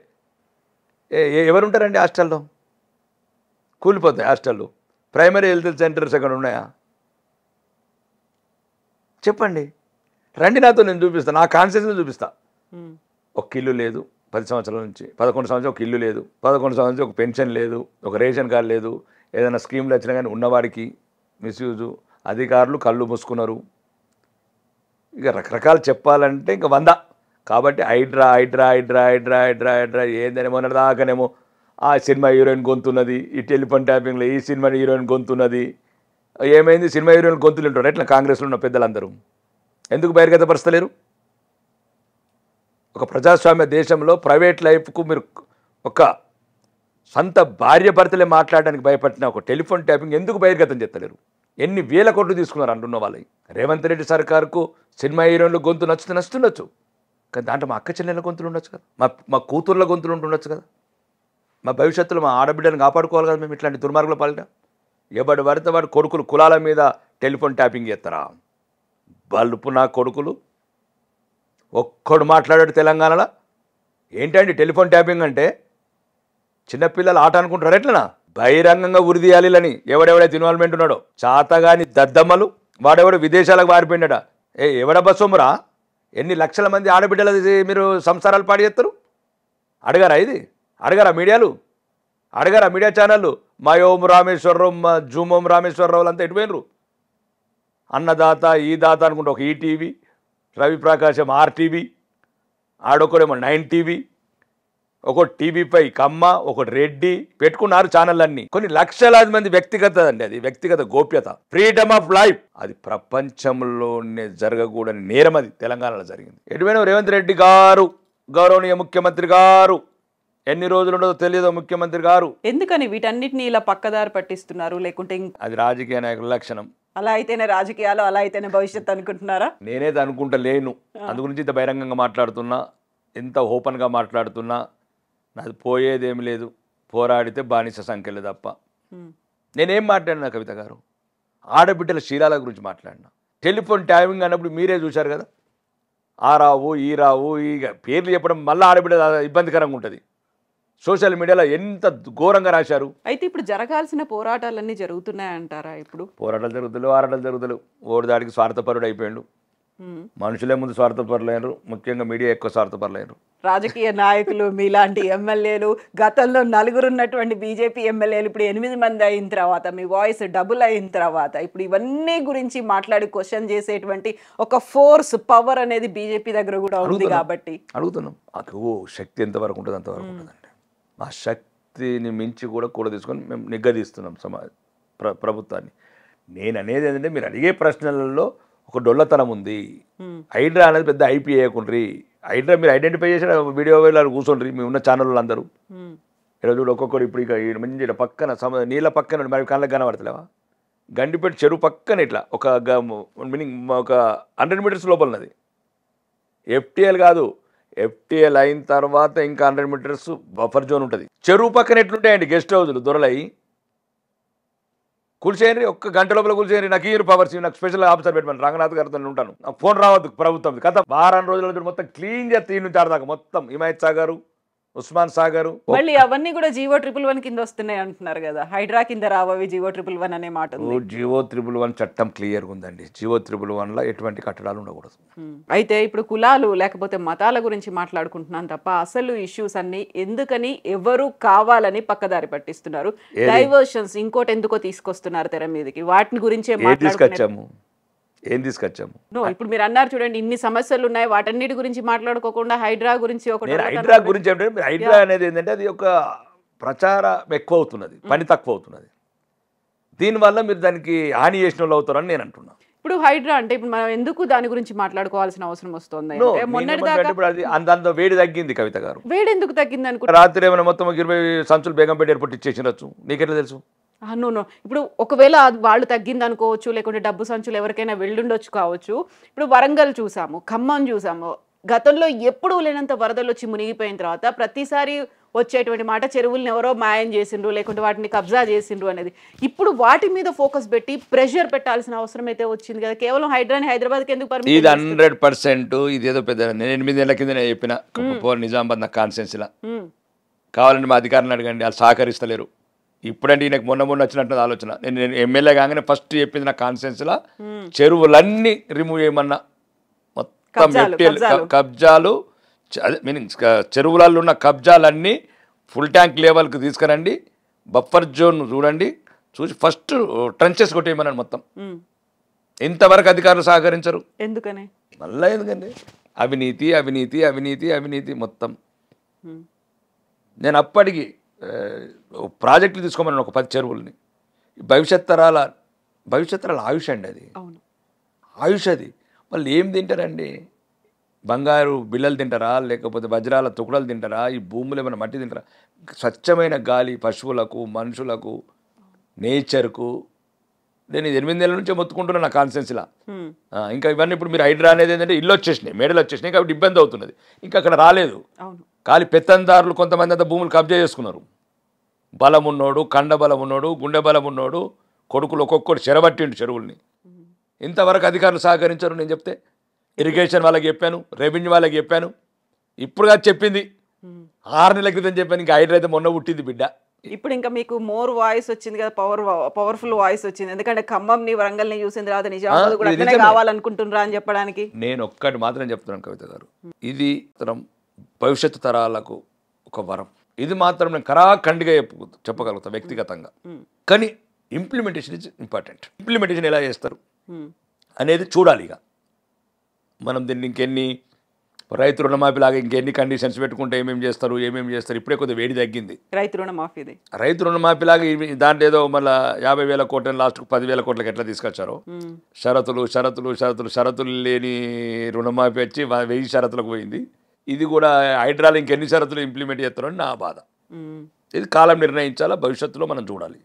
ఎవరు ఉంటారండి హాస్టల్లో? కూలిపోతాయి హాస్టల్లో. ప్రైమరీ హెల్త్ సెంటర్స్ ఎక్కడ ఉన్నాయా? చెప్పండి, రండి నాతో, నేను చూపిస్తాను, నా కాన్షియస్లో చూపిస్తా. ఒక ఇల్లు లేదు 10 సంవత్సరాల నుంచి, 11 సంవత్సరాలు ఒక ఇల్లు లేదు, 11 సంవత్సరాల నుంచి ఒక పెన్షన్ లేదు, ఒక రేషన్ కార్డు లేదు, ఏదైనా స్కీమ్లు వచ్చినా కానీ ఉన్నవాడికి మిస్యూజు, అధికారులు కళ్ళు మూసుకున్నారు. ఇక రకరకాలు చెప్పాలంటే ఇంకా 100. కాబట్టి హైడ్రా హైడ్రా హైడ్రా హైడ్రా హైడ్రా హైడ్రా ఏందని మొన్నటి దాకానేమో ఆ సినిమా హీరోయిన్ గొంతున్నది, ఈ టెలిఫోన్ ట్యాపింగ్లో ఈ సినిమా హీరోయిన్ గొంతున్నది. ఏమైంది? సినిమా హీరోయిన్ గొంతులు ఉంటారు ఎట్లా? కాంగ్రెస్లో ఉన్న పెద్దలందరూ ఎందుకు బహిర్గతపరచలేరు? ఒక ప్రజాస్వామ్య దేశంలో ప్రైవేట్ లైఫ్కు మీరు ఒక సొంత భార్య భర్తలే మాట్లాడడానికి భయపడిన ఒక టెలిఫోన్ ట్యాపింగ్ ఎందుకు బహిర్గతం చేస్తలేరు? ఎన్ని వేల కోట్లు తీసుకున్నారు అంటున్న వాళ్ళకి. రేవంత్ రెడ్డి సర్కారుకు సినిమా హీరోయిన్ల గొంతు నచ్చుతుండొచ్చు, కానీ దాంట్లో మా అక్క చెల్లెల గొంతులు ఉండొచ్చు కదా, మా కూతుర్ల గొంతులు ఉంటుండొచ్చు కదా. మా భవిష్యత్తులో మా ఆడబిడ్డను కాపాడుకోవాలి కదా మేము ఇట్లాంటి దుర్మార్గుల పాలిట. ఎవడు పడితే వాడు కొడుకులు కులాల మీద టెలిఫోన్ ట్యాపింగ్ చేస్తారా? బల్పు నా కొడుకులు ఒక్కడు మాట్లాడాడు తెలంగాణలో. ఏంటండి టెలిఫోన్ ట్యాపింగ్ అంటే? చిన్నపిల్లలు ఆట అనుకుంటారు ఎట్లనా? బహిరంగంగా ఉరిదీయాలని ఎవడెవడైతే ఇన్వాల్వ్మెంట్ ఉన్నాడో చాతగాని దద్దమ్మలు, వాడెవడు విదేశాలకు పారిపోయినాడ. ఎవడబ్బా సొమ్మురా? ఎన్ని లక్షల మంది ఆడబిడ్డల మీరు సంసారాలు పాడు చేస్తారు? అడగారా? ఇది అడగారా మీడియాలు? అడగారా మీడియా ఛానళ్ళు? మా ఓం రామేశ్వరరావు, మా జూమ్ ఓం రామేశ్వరరావులు అంతా ఎటుపోయినరు? అన్నదాత ఈ దాత అనుకుంటే ఒక ఈటీవీ, రవిప్రకాశం ఆర్టీవీ, ఆడొకడేమో 9 టీవీ, ఒక టీవీ5 కమ్మ, ఒకటి రెడ్డి పెట్టుకున్నారు ఛానళ్ళన్నీ. కొన్ని లక్షలాది మంది వ్యక్తిగత అండి, అది వ్యక్తిగత గోప్యత, ఫ్రీడమ్ ఆఫ్ లైఫ్. అది ప్రపంచంలోనే జరగకూడని నేరం, అది తెలంగాణలో జరిగింది. ఎటువైనా రేవంత్ రెడ్డి గారు, గౌరవనీయ ముఖ్యమంత్రి గారు, ఎన్ని రోజులు ఉండదో తెలియదు ముఖ్యమంత్రి గారు. ఎందుకని వీటన్నిటిని ఇలా పక్కదారి పట్టిస్తున్నారు? లేకుంటే అది రాజకీయ నాయకుల లక్షణం. అలా అయితేనే రాజకీయాలు, అలా అయితేనే భవిష్యత్తు అనుకుంటున్నారా? నేనేది అనుకుంటలేను. అందు గురించి ఇంత బహిరంగంగా మాట్లాడుతున్నా, ఎంత ఓపెన్గా మాట్లాడుతున్నా. నాది పోయేదేమి లేదు, పోరాడితే బానిస సంఖ్యలే తప్ప. నేనేం మాట్లాడినా కవిత గారు? ఆడబిడ్డల శీలాల గురించి మాట్లాడినా. టెలిఫోన్ ట్యాపింగ్ అన్నప్పుడు మీరే చూశారు కదా, ఆ రావు ఈ రావు, ఇక పేర్లు చెప్పడం మళ్ళీ ఆడబిడ్డ ఇబ్బందికరంగా ఉంటుంది. సోషల్ మీడియాలో ఎంత ఘోరంగా రాశారు. అయితే ఇప్పుడు జరగాల్సిన పోరాటాలన్నీ జరుగుతున్నాయంటారా? ఇప్పుడు పోరాటాలు జరుగుతలేవు, ఆరాటాలు జరుగుతలేవు. ఓడి దాడికి స్వార్థపరుడు అయిపోయాడు. మనుషులే ముందు స్వార్థపరలేరు, ముఖ్యంగా మీడియా ఎక్కువ స్వార్థపరలేరు. రాజకీయ నాయకులు మీలాంటి ఎమ్మెల్యేలు గతంలో 4 ఉన్నటువంటి బీజేపీ ఎమ్మెల్యేలు ఇప్పుడు 8 మంది అయిన తర్వాత మీ వాయిస్ డబుల్ అయిన తర్వాత ఇప్పుడు ఇవన్నీ గురించి మాట్లాడి క్వశ్చన్ చేసేటువంటి ఒక ఫోర్స్ పవర్ అనేది బీజేపీ దగ్గర కూడా ఉంది కాబట్టి అడుగుతున్నాం. శక్తి ఎంతవరకు ఉంటుంది అంతవరకు ఉంటుందండి. ఆ శక్తిని మించి కూడా తీసుకొని మేము నిగ్గదీస్తున్నాం ప్రభుత్వాన్ని. నేను అనేది ఏంటంటే మీరు అడిగే ప్రశ్నలలో ఒక డొల్లతనం ఉంది. హైడ్రా అనేది పెద్ద ఐపీ వేయకుండ్రి. హైడ్రా మీరు ఐడెంటిఫై చేసిన వీడియో కూర్చోండి. మీ ఉన్న ఛానళ్ళు అందరూ ఇలా చూడు ఒక్కొక్కరు. ఇప్పుడు ఇక మంచి పక్కన నీళ్ళ పక్కన మరి కళ్ళకి కనబడతలేవా? గండిపేట చెరువు పక్కన ఇట్లా ఒక మీనింగ్ ఒక 100 మీటర్స్ లోపల ఉన్నది. ఎఫ్టీఎల్ కాదు, ఎఫ్టీఎల్ అయిన తర్వాత ఇంకా 100 మీటర్స్ బఫర్ జోన్ ఉంటుంది. చెరువు పక్కన ఎట్లుంటాయండి గెస్ట్ హౌజులు దొరలయి. కూల్చేయండి, ఒక్క గంట లోపల కూల్చేయండి. నాకు ఈ పవర్స్, నాకు స్పెషల్ ఆఫీసర్ పెట్టమని రంగనాథ్ గారితో ఉంటాను. నాకు ఫోన్ రావద్దు ప్రభుత్వం. కథ వారం రోజుల మొత్తం క్లీన్ చేస్తే 3 దాకా మొత్తం హిమాయత్ సాగర్, ఉస్మాన్ సాగర్. మళ్ళీ అవన్నీ కూడా జీవో 111 కింద వస్తున్నాయి అంటున్నారు కదా. హైడ్రా కింద రావవి జీవో 111 అనే మాట. జీవో 111 చట్టం క్లియర్గా ఉందండి. జీవో 111లో ఎటువంటి కట్టడాలు ఉండకూడదు. అయితే ఇప్పుడు కులాలు లేకపోతే మతాల గురించి మాట్లాడుకుంటున్నాను తప్ప అసలు ఇష్యూస్ అన్ని ఎందుకని ఎవరు కావాలని పక్కదారి పట్టిస్తున్నారు, డైవర్షన్స్ ఇంకోటి ఎందుకో తీసుకొస్తున్నారు తెర మీదకి, వాటిని గురించే తీసుకొచ్చాము. ఏం తీసుకొచ్చాము? ఇప్పుడు మీరు అన్నారు చూడండి, ఇన్ని సమస్యలు ఉన్నాయి, వాటన్నిటి గురించి మాట్లాడుకోకుండా హైడ్రా గురించి హైడ్రా గురించి ఏంటంటే హైడ్రా అనేది ఏంటంటే అది ఒక ప్రచారం ఎక్కువ అవుతున్నది, పని తక్కువ అవుతున్నది. దీనివల్ల మీరు దానికి హాని చేసిన వాళ్ళు అవుతారని నేను అంటున్నాను. ఇప్పుడు హైడ్రా అంటే ఇప్పుడు మనం ఎందుకు దాని గురించి మాట్లాడుకోవాల్సిన అవసరం వస్తుంది? మొన్నటిదాకా వేడి తగ్గింది కవిత గారు. వేడి ఎందుకు తగ్గింది అనుకుంటా? రాత్రి ఏమైనా మొత్తం 20 సంచులు బేగంపేట ఎయిర్పోర్ట్ ఇచ్చేసినచ్చు. నీకెట్లా తెలుసు? ఇప్పుడు ఒకవేళ వాళ్ళు తగ్గింది అనుకోవచ్చు, లేకుంటే డబ్బు సంచులు ఎవరికైనా వెళ్ళుండొచ్చు కావచ్చు. ఇప్పుడు వరంగల్ చూసాము, ఖమ్మం చూసాము. గతంలో ఎప్పుడూ లేనంత వరదలు వచ్చి మునిగిపోయిన తర్వాత ప్రతిసారి వచ్చేటువంటి మాట చెరువులను ఎవరో మాయం చేసిండ్రు, లేకుంటే వాటిని కబ్జా చేసిండ్రు అనేది. ఇప్పుడు వాటి మీద ఫోకస్ పెట్టి ప్రెషర్ పెట్టాల్సిన అవసరం అయితే వచ్చింది కదా. కేవలం హైడ్రాని హైదరాబాద్కి ఎందుకు పరిమితం? ఇది 100% ఇదేదో పెద్ద. నేను 8 ఏళ్ల కింద నేను చెప్పిన నిజామాబాద్ నా కాన్స్టిట్యున్సీలా కావాలంటే మా అధికారులను అడగండి, వాళ్ళు సహకరిస్తలేరు. ఇప్పుడంటే ఈయనకు మొన్న వచ్చినట్టు ఆలోచన. నేను ఎమ్మెల్యే కాగానే ఫస్ట్ చెప్పింది నా కాన్స్టిట్యున్సీలా చెరువులన్నీ రిమూవ్ చేయమన్నా. మొత్తం కబ్జాలు అదే మీనింగ్ చెరువులలో ఉన్న కబ్జాలన్నీ ఫుల్ ట్యాంక్ లెవెల్కి తీసుకురండి, బఫర్ జోన్ చూడండి, చూసి ఫస్ట్ ట్రంచెస్ కొట్టేయమన్నాను మొత్తం. ఇంతవరకు అధికారులు సహకరించరు. ఎందుకని? మళ్ళీ ఎందుకండి అవినీతి అవినీతి అవినీతి అవినీతి మొత్తం. నేను అప్పటికి ప్రాజెక్టులు తీసుకోమన్నాను ఒక 10 చెరువులని. భవిష్యత్ తరాల ఆయుష్ అండి అది, ఆయుష్ అది. వాళ్ళు ఏం తింటారండి? బంగారు బిళ్ళలు తింటారా, లేకపోతే వజ్రాల తుకుడలు తింటారా, ఈ భూములు ఏమైనా మట్టి తింటారా? స్వచ్ఛమైన గాలి పశువులకు, మనుషులకు, నేచర్కు. నేను 8 ఏళ్ళ నుంచే మొత్తుకుంటున్నాను నా కాన్స్టిట్యున్సీలా. ఇంకా ఇవన్నీ ఇప్పుడు మీరు హైడ్రా అనేది ఏంటంటే ఇల్లు వచ్చేసినాయి, మేడలు వచ్చేసినాయి కాబట్టి ఇబ్బంది అవుతున్నది. ఇంకా అక్కడ రాలేదు. ఖాళీ పెత్తందారులు కొంతమంది అంతా భూములు కబ్జా చేసుకున్నారు. బలం ఉన్నోడు, కండ బలం ఉన్నోడు, గుండె బలం ఉన్నోడు కొడుకులు ఒక్కొక్కటి చెరబట్టిండు చెరువుల్ని. ఇంతవరకు అధికారులు సహకరించారు. నేను చెప్తే ఇరిగేషన్ వాళ్ళకి చెప్పాను, రెవెన్యూ వాళ్ళకి చెప్పాను. ఇప్పుడు కాదు చెప్పింది, 6 నెలల క్రితం చెప్పాను. ఇంకా హైడ్రా అయితే మొన్న పుట్టింది బిడ్డ. ఇప్పుడు ఇంకా మీకు మోర్ వాయిస్ వచ్చింది కదా, పవర్ఫుల్ వాయిస్ వచ్చింది. ఎందుకంటే ఖమ్మంని వరంగల్ని చూసిన తర్వాత నిజామాబాద్ కూడా అట్లనే కావాలనుకుంటున్నారా అని చెప్పడానికి. నేను ఒక్కటి మాత్రం చెప్తున్నాను కవిత గారు, ఇది భవిష్యత్తు తరాలకు ఒక వరం. ఇది మాత్రం నేను కరాఖండిగా చెప్పగలుగుతాను వ్యక్తిగతంగా. కానీ ఇంప్లిమెంటేషన్ ఇస్ ఇంపార్టెంట్. ఇంప్లిమెంటేషన్ ఎలా చేస్తారు అనేది చూడాలి. ఇక మనం దీన్ని ఇంకెన్ని రైతు రుణమాఫీ లాగా ఇంకెన్ని కండిషన్స్ పెట్టుకుంటే ఏమేమి చేస్తారు. ఇప్పుడే కొద్దిగా వేడి తగ్గింది. రైతు రుణమాఫీ లాగా దాంట్లో ఏదో మళ్ళీ 50,000 కోట్లని లాస్ట్కు 10,000 కోట్లకి ఎట్లా తీసుకొచ్చారో, షరతులు లేని రుణమాఫీ వచ్చి 1000 షరతులకు పోయింది. ఇది కూడా హైడ్రాలు ఇంకెన్ని షరతులు ఇంప్లిమెంట్ చేస్తారని నా బాధ. ఇది కాలం నిర్ణయించాలా, భవిష్యత్తులో మనం చూడాలి.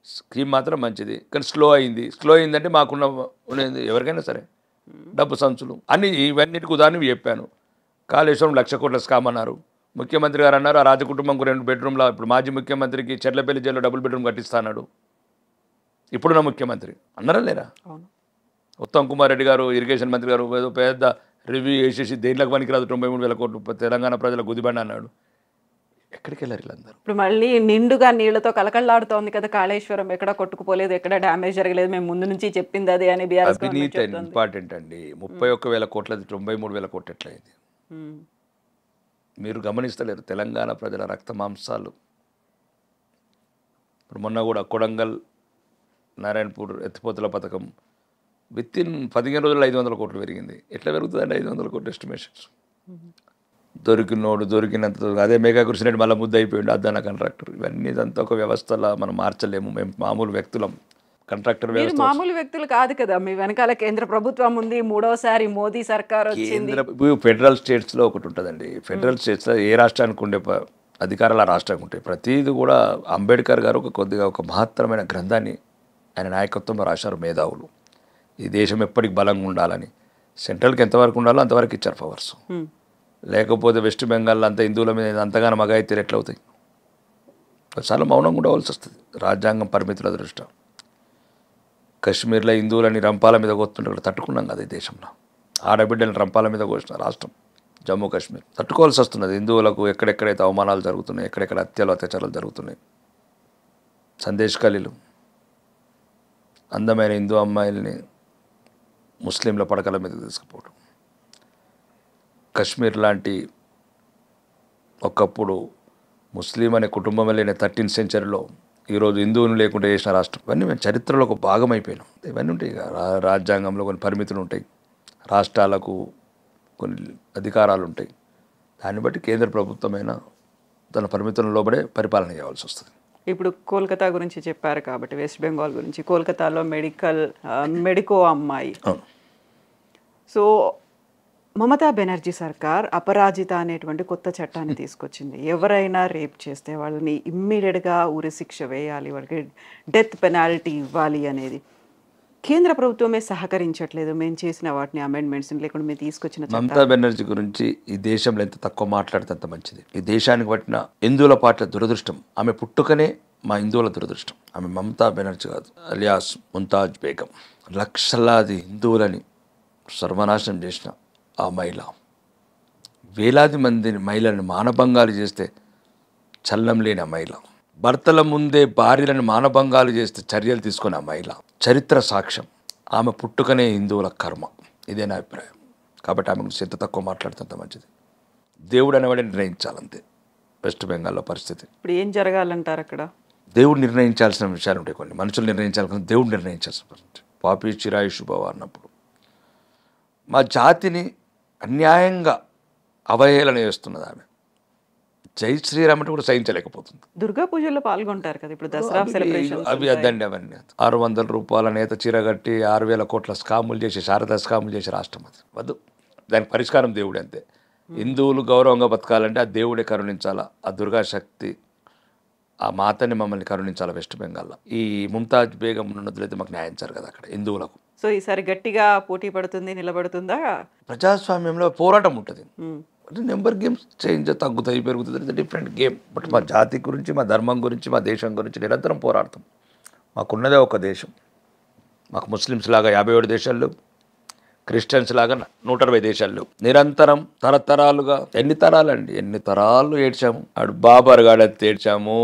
స్కీమ్ మాత్రం మంచిది, కానీ స్లో అయిందంటే మాకున్న ఎవరికైనా సరే డబ్బు సంచులు అన్ని ఇవన్నిటికి ఉదాహరణ చెప్పాను. కాళేశ్వరం 1,00,000 కోట్ల స్కామ్ అన్నారు. ముఖ్యమంత్రి గారు అన్నారు ఆ రాజకుటుంబంకు 2 బెడ్రూమ్ల. ఇప్పుడు మాజీ ముఖ్యమంత్రికి చెర్లపల్లి జైల్లో డబుల్ బెడ్రూమ్ కట్టిస్తాడు. ఇప్పుడున్న ముఖ్యమంత్రి అన్నారా లేరా? ఉత్తమ్ కుమార్ రెడ్డి గారు ఇరిగేషన్ మంత్రి గారు ఏదో పెద్ద రివ్యూ చేసేసి దేంట్లోకి పనికిరాదు 93,000 కోట్లు తెలంగాణ ప్రజల గుదిబండి అన్నాడు. ఎక్కడికి వెళ్ళారు వీళ్ళందరూ? ఇప్పుడు మళ్ళీ నిండుగా నీళ్లతో కలకళ్ళాడుతోంది కదా కాళేశ్వరం, ఎక్కడ కొట్టుకుపోలేదు, ఎక్కడ డ్యామేజ్ జరగలేదు, మేము ముందు నుంచి చెప్పింది అదే అని బీఆర్ఎస్ గవర్నమెంట్ అవినీతి చెప్తుంది. ఇంపార్టెంట్ అండి. 31,000 కోట్లది 93,000 కోట్లు ఎట్లయింది? ఉమ్. మీరు గమనిస్తలేరు తెలంగాణ ప్రజల రక్త మాంసాలు. ఇప్పుడు మొన్న కూడా కొడంగల్ నారాయణపూర్ ఎత్తిపోతల పథకం విత్ ఇన్ 15 రోజుల్లో 500 కోట్లు పెరిగింది. ఎట్లా పెరుగుతుందండి 500 కోట్లు ఎస్టిమేషన్స్? దొరికినోడు దొరికినంత అదే మెగా కృష్ణరెడ్డి మళ్ళీ ముద్ద అయిపోయింది అద్దన్న కాంట్రాక్టర్. ఇవన్నీ ఇదంతా ఒక వ్యవస్థలా మనం మార్చలేము. మేము మామూలు వ్యక్తులం. కాంట్రాక్టర్ మీరు వ్యవస్థ మామూలు వ్యక్తులు కాదు కదా, మీ వెనకాల కేంద్ర ప్రభుత్వం ఉంది, 3వసారి మోదీ సర్కార్ వచ్చింది. ఫెడరల్ స్టేట్స్లో ఒకటి ఉంటుందండి. ఫెడరల్ స్టేట్స్లో ఏ రాష్ట్రానికి ఉండే అధికారాలు ఆ రాష్ట్రానికి ఉంటాయి. ప్రతిదీ కూడా అంబేద్కర్ గారు కొద్దిగా ఒక మహత్తరమైన గ్రంథాన్ని ఆయన నాయకత్వంలో రాశారు మేధావులు. ఈ దేశం ఎప్పటికి బలంగా ఉండాలని. సెంట్రల్కి ఎంతవరకు ఉండాలో అంతవరకు ఇచ్చారు పవర్స్. లేకపోతే వెస్ట్ బెంగాల్లో అంతా హిందువుల మీద అంతగానో మగాయితీలు ఎట్లవుతాయి? చాలా మౌనంగా ఉండవలసి వస్తుంది రాజ్యాంగం పరిమితుల దృష్ట్యా. కశ్మీర్లో హిందువులని రంపాల మీద కోస్తుంటే తట్టుకున్నాం కదా ఈ దేశంలో. ఆడబిడ్డలను రంపాల మీద కోసిన రాష్ట్రం జమ్మూ కాశ్మీర్. తట్టుకోవాల్సి వస్తున్నది. హిందువులకు ఎక్కడెక్కడైతే అవమానాలు జరుగుతున్నాయి, ఎక్కడెక్కడ హత్యలు అత్యాచారాలు జరుగుతున్నాయి. సందేశ్ ఖలీలు అందమైన హిందూ అమ్మాయిల్ని ముస్లింల పడకల మీద తీసుకుపోవడం. కశ్మీర్ లాంటి ఒకప్పుడు ముస్లిం అనే కుటుంబం లేని 13th సెంచరీలో ఈరోజు హిందువులు లేకుండా చేసిన రాష్ట్రం. ఇవన్నీ మేము చరిత్రలో ఒక భాగం అయిపోయినాం. ఇవన్నీ ఉంటాయి. రాజ్యాంగంలో కొన్ని పరిమితులు ఉంటాయి, రాష్ట్రాలకు కొన్ని అధికారాలు ఉంటాయి. దాన్ని బట్టి కేంద్ర ప్రభుత్వమైన తన పరిమితులను లోబడే పరిపాలన చేయాల్సి వస్తుంది. ఇప్పుడు కోల్కతా గురించి చెప్పారు కాబట్టి వెస్ట్ బెంగాల్ గురించి, కోల్కతాలో మెడికో అమ్మాయి. సో మమతా బెనర్జీ సర్కార్ అపరాజిత అనేటువంటి కొత్త చట్టాన్ని తీసుకొచ్చింది. ఎవరైనా రేప్ చేస్తే వాళ్ళని ఇమ్మీడియట్గా ఉరిశిక్ష వేయాలి, వాళ్ళకి డెత్ పెనాల్టీ ఇవ్వాలి అనేది. కేంద్ర ప్రభుత్వమే సహకరించట్లేదు. మేము చేసిన వాటిని అమెండ్మెంట్స్ లేకుండా మేము తీసుకొచ్చిన మమతా బెనర్జీ గురించి ఈ దేశంలో ఎంత తక్కువ మాట్లాడితే అంత మంచిది. ఈ దేశానికి పట్టిన హిందువుల పార్టీల దురదృష్టం. ఆమె పుట్టుకనే మా హిందువుల దురదృష్టం. ఆమె మమతా బెనర్జీ కాదు, అలియాస్ ముంతాజ్ బేగం. లక్షలాది హిందువులని సర్వనాశనం చేసిన ఆ మహిళ, వేలాది మందిని మహిళలను మానభంగాలు చేస్తే చల్లం లేని ఆ మహిళ, భర్తల ముందే భార్యలను మానభంగాలు చేస్తే చర్యలు తీసుకునే ఆ మహిళ చరిత్ర సాక్ష్యం. ఆమె పుట్టుకనే హిందువుల కర్మ. ఇదే నా అభిప్రాయం. కాబట్టి ఆమె గురించి ఎంత తక్కువ మాట్లాడితే అంత మంచిది. దేవుడు అనేవాడే నిర్ణయించాలంతే. వెస్ట్ బెంగాల్లో పరిస్థితి ఇప్పుడు ఏం జరగాలంటారు అక్కడ? దేవుడు నిర్ణయించాల్సిన విషయాలు ఉంటాయి. కొన్ని మనుషులు నిర్ణయించాలి, కానీ దేవుడు నిర్ణయించాల్సిన పరిస్థితి. పాపి చిరాయి శుభవ అన్నప్పుడు మా జాతిని అన్యాయంగా అవహేళన చేస్తున్నది ఆమె. జై శ్రీరామ్ అంటే కూడా సహించలేకపోతుంది. దుర్గా పూజల్లో పాల్గొంటారు కదా ఇప్పుడు, దసరా సెలబ్రేషన్. అవి అద్దండి. అవన్నీ 600 రూపాయల నేత చీర కట్టి 6,000 కోట్ల స్కాములు చేసి, శారదా స్కాములు చేసే రాష్ట్రం అది. వద్దు. దానికి పరిష్కారం దేవుడు అంతే. హిందువులు గౌరవంగా బతకాలంటే ఆ దేవుడే కరుణించాలా. ఆ దుర్గా శక్తి, ఆ మాతని మమ్మల్ని కరుణించాలి. వెస్ట్ బెంగాల్లో ఈ ముంతాజ్ బేగం ఉన్నట్లయితే మాకు న్యాయం జరగదు అక్కడ హిందువులకు. సో ఈసారి గట్టిగా పోటీ పడుతుంది, నిలబడుతుందా? ప్రజాస్వామ్యంలో పోరాటం ఉంటుంది. నెంబర్ గేమ్స్ చేంజ్ తగ్గుతాయి, పెరుగుతుంది, డిఫరెంట్ గేమ్. బట్ మా జాతి గురించి, మా ధర్మం గురించి, మా దేశం గురించి నిరంతరం పోరాడతాం. మాకున్నదే ఒక దేశం. మాకు ముస్లిమ్స్ లాగా 57 దేశాలు, క్రిస్టియన్స్ లాగా 120 దేశాలు. నిరంతరం తరతరాలుగా ఎన్ని తరాలండి, ఎన్ని తరాలు ఏడ్చాము. అటు బాబర్ గాడత్తి ఏడ్చాము,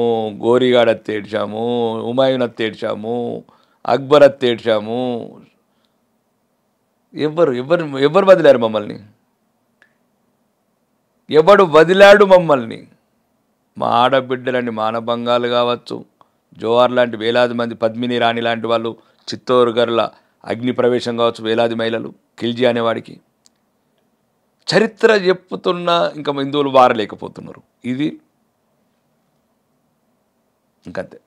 గోరిగాడత్తి ఏడ్చాము, హుమాయూన్ అత్తి ఏడ్చాము, అక్బర్ అత్తి ఏడ్చాము. ఎవరు వదిలారు మమ్మల్ని? ఎవడు వదిలాడు మమ్మల్ని? మా ఆడబిడ్డలని మానభంగాలు కావచ్చు, జోహార్ లాంటి వేలాది మంది, పద్మిని రాణి లాంటి వాళ్ళు, చిత్తూరు గర్ల అగ్ని ప్రవేశం కావచ్చు, వేలాది మహిళలు, ఖిల్జీ అనేవాడికి చరిత్ర చెప్పుతున్నా ఇంకా హిందువులు వారలేకపోతున్నారు. ఇది ఇంకంతే.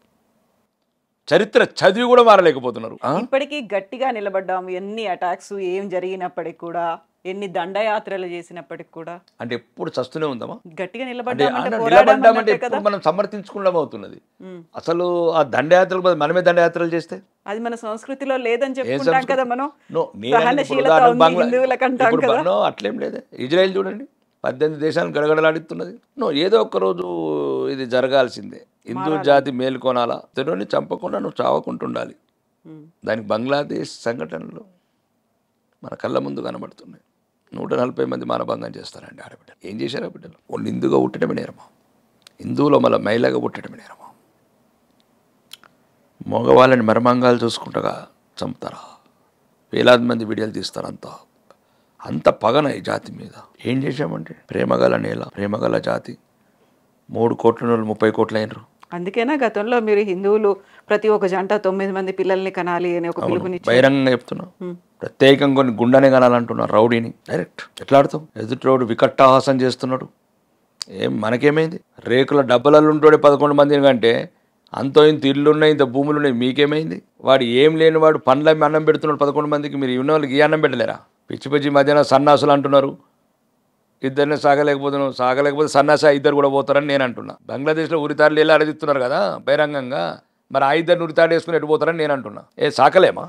చరిత్ర చదివి కూడా మారలేకపోతున్నారు. ఇప్పటికీ గట్టిగా నిలబడ్డాము. ఎన్ని అటాక్స్ ఏం జరిగినప్పటికి కూడా, ఎన్ని దండయాత్రలు చేసినప్పటికి కూడా. అంటే ఎప్పుడు చస్తూనే ఉందామా? గట్టిగా నిలబడ్డామంటే ఎప్పుడు మనం సమర్థించుకోవడం అవుతున్నది. అసలు ఆ దండయాత్రలు మనమే దండయాత్రలు చేస్తే అది మన సంస్కృతిలో లేదని చెప్పుకుంటాం కదా మనం. అట్లేం లేదే. ఇజ్రాయెల్ చూడండి, 18 దేశాలను గడగడలాడిస్తున్నది. ఏదో ఒక రోజు ఇది జరగాల్సిందే. హిందూ జాతి మేలుకొనాలా. తెలుగుని చంపకుండా నువ్వు చావకుంటుండాలి. దానికి బంగ్లాదేశ్ సంఘటనలు మన కళ్ళ ముందు కనబడుతున్నాయి. 140 మంది మానభంగం చేస్తారండి ఆడబిడ్డలు. ఏం చేశారు ఆ బిడ్డలు? వాళ్ళు హిందుగా పుట్టడమే నేరమా? హిందువులో మళ్ళీ మైలాగా పుట్టడం నేరమా? మగవాళ్ళని మర్మంగాలు చూసుకుంటగా చంపుతారా? వేలాది మంది వీడియోలు తీస్తారు. అంత పగన ఈ జాతి మీద. ఏం చేశామంటే ప్రేమగల నేల, ప్రేమగల జాతి. 3 కోట్ల నుండి 30 కోట్లు అయినరు. అందుకేనా గతంలో మీరు హిందువులు ప్రతి ఒక్క జంట 9 మంది పిల్లల్ని కనాలి అని ఒక పిలుపునిచ్చారు. బహిరంగంగా చెప్తున్నాం. ప్రత్యేకంగా కొన్ని గుండెనే కనాలంటున్నారు. రౌడీని డైరెక్ట్ ఎట్లా ఆడుతాం? ఎదుటి వికట్టాహాసం చేస్తున్నాడు. మనకేమైంది? రేకుల డబ్బలలో ఉంటుండే 11 మందిని కంటే అంతో ఇంత ఇల్లున్నాయి, ఇంత భూములు ఉన్నాయి, మీకేమైంది? వాడు ఏం లేని వాడు పండ్లమ్మి అన్నం పెడుతున్నాడు 11 మందికి. మీరు ఉన్న వాళ్ళకి ఈ అన్నం పెట్టలేరా? పిచ్చి పిచ్చి మధ్యాహ్నం సన్నాసులు అంటున్నారు. ఇద్దరిని సాగలేకపోతే సన్నాస 2 కూడా పోతారని నేను అంటున్నా. బంగ్లాదేశ్లో ఉరితాడులు ఎలా అరదిస్తున్నారు కదా బహిరంగంగా, మరి ఆ 2 ఉరితాడు వేసుకుని ఎటు పోతారని నేను అంటున్నా. సాకలేమా?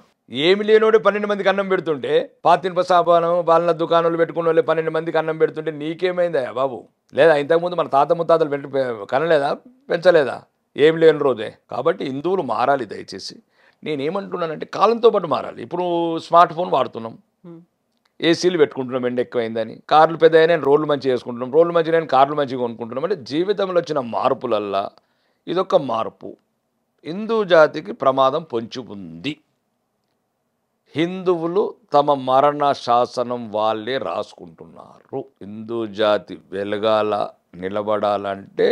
ఏమి లేనోడు 12 మందికి అన్నం పెడుతుంటే, పాతింప సాపానం వాళ్ళ దుకాణాలు పెట్టుకున్న వాళ్ళు 12 మందికి అన్నం పెడుతుంటే నీకేమైందయ్యా బాబు? లేదా ఇంతకుముందు మన తాత ముత్తాతలు కనలేదా, పెంచలేదా? ఏం లేని రోజే. కాబట్టి హిందువులు మారాలి దయచేసి. నేనేమంటున్నానంటే కాలంతో పాటు మారాలి. ఇప్పుడు స్మార్ట్ ఫోన్ వాడుతున్నాం, ఏసీలు పెట్టుకుంటున్నాం, ఎండ ఎక్కువైందని. కార్లు పెద్ద అయినా రోడ్లు మంచిగా వేసుకుంటున్నాం, రోడ్లు మంచిగా కార్లు మంచిగా కొనుక్కుంటున్నాం. అంటే జీవితంలో వచ్చిన మార్పులల్లా ఇదొక మార్పు. హిందూ జాతికి ప్రమాదం పొంచి ఉంది. హిందువులు తమ మరణ శాసనం వాళ్ళే రాసుకుంటున్నారు. హిందూ జాతి వెలగాల, నిలబడాలంటే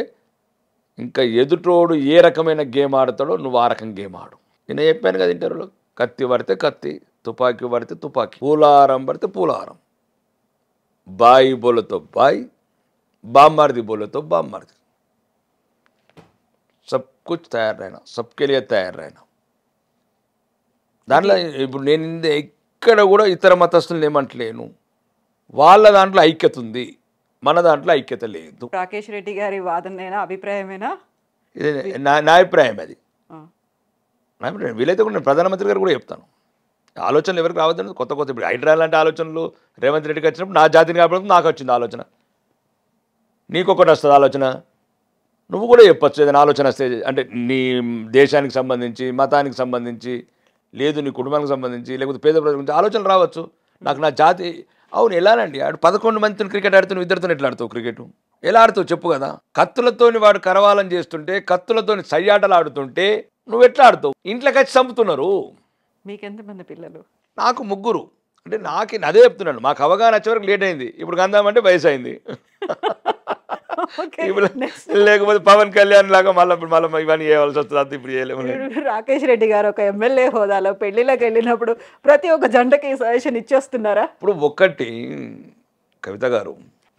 ఇంకా ఎదుటోడు ఏ రకమైన గేమ్ ఆడతాడో నువ్వు ఆ రకం గేమ్ ఆడు. నేను చెప్పాను కదా ఇంటర్వ్యూలో, కత్తి పడితే కత్తి, తుపాకీ పడితే తుపాకీ, పూలారం పడితే పూలారం, బాయి బోలతో బాయి, బామ్మర్ది బోలతో బామ్మర్ది. సబ్ కుచ్ తయారు रहना, सबके लिए తయారు रहना. దాంట్లో ఇప్పుడు నేను ఎక్కడ కూడా ఇతర మతస్థులను ఏమంటలేను. వాళ్ళ దాంట్లో ఐక్యత ఉంది, మన దాంట్లో ఐక్యత లేదు. రాకేష్ రెడ్డి గారి వాదనేనా, అభిప్రాయమేనా? నా అభిప్రాయం అది. నా అభిప్రాయం. వీలైతే కూడా నేను ప్రధానమంత్రి గారు కూడా చెప్తాను, ఆలోచనలు ఎవరికి రావద్దని. కొత్త ఇప్పుడు హైడ్రా లాంటి ఆలోచనలు రేవంత్ రెడ్డికి వచ్చినప్పుడు నా జాతిని కాబట్టి నాకు వచ్చింది ఆలోచన. నీకొకటి వస్తుంది ఆలోచన, నువ్వు కూడా చెప్పచ్చు ఏదైనా ఆలోచన వస్తే. అంటే నీ దేశానికి సంబంధించి, మతానికి సంబంధించి, లేదు నీ కుటుంబానికి సంబంధించి, లేకపోతే పేద ప్రజల గురించి ఆలోచనలు రావచ్చు. నాకు నా జాతి అవును ఎలానండి, ఆడు 11 మందితో క్రికెట్ ఆడుతూ ఇద్దరితో ఎట్లా ఆడుతావు క్రికెట్? ఎలా ఆడుతావు చెప్పు కదా? కత్తులతోని వాడు కరవాలని చేస్తుంటే, కత్తులతోని సయ్యాటలు ఆడుతుంటే నువ్వు ఎట్లా ఆడుతావు? ఇంట్లోకి వచ్చి చంపుతున్నారు. మీకెంతమంది పిల్లలు? నాకు 3. అంటే అదే చెప్తున్నాను, మాకు అవగాహన వచ్చే వరకు లేట్ అయింది. ఇప్పుడు కందామంటే వయసు అయింది. ఇప్పుడు లేకపోతే పవన్ కళ్యాణ్ లాగా మళ్ళీ ఇవన్నీ చేయవలసి వస్తుంది. ఇప్పుడు చేయలేము. రాకేష్ రెడ్డి గారు ఒక ఎమ్మెల్యే హోదాలో పెళ్లిలోకి వెళ్ళినప్పుడు ప్రతి ఒక్క జంటకి సజెషన్ ఇచ్చేస్తున్నారా? ఇప్పుడు ఒక్కటి కవిత గారు,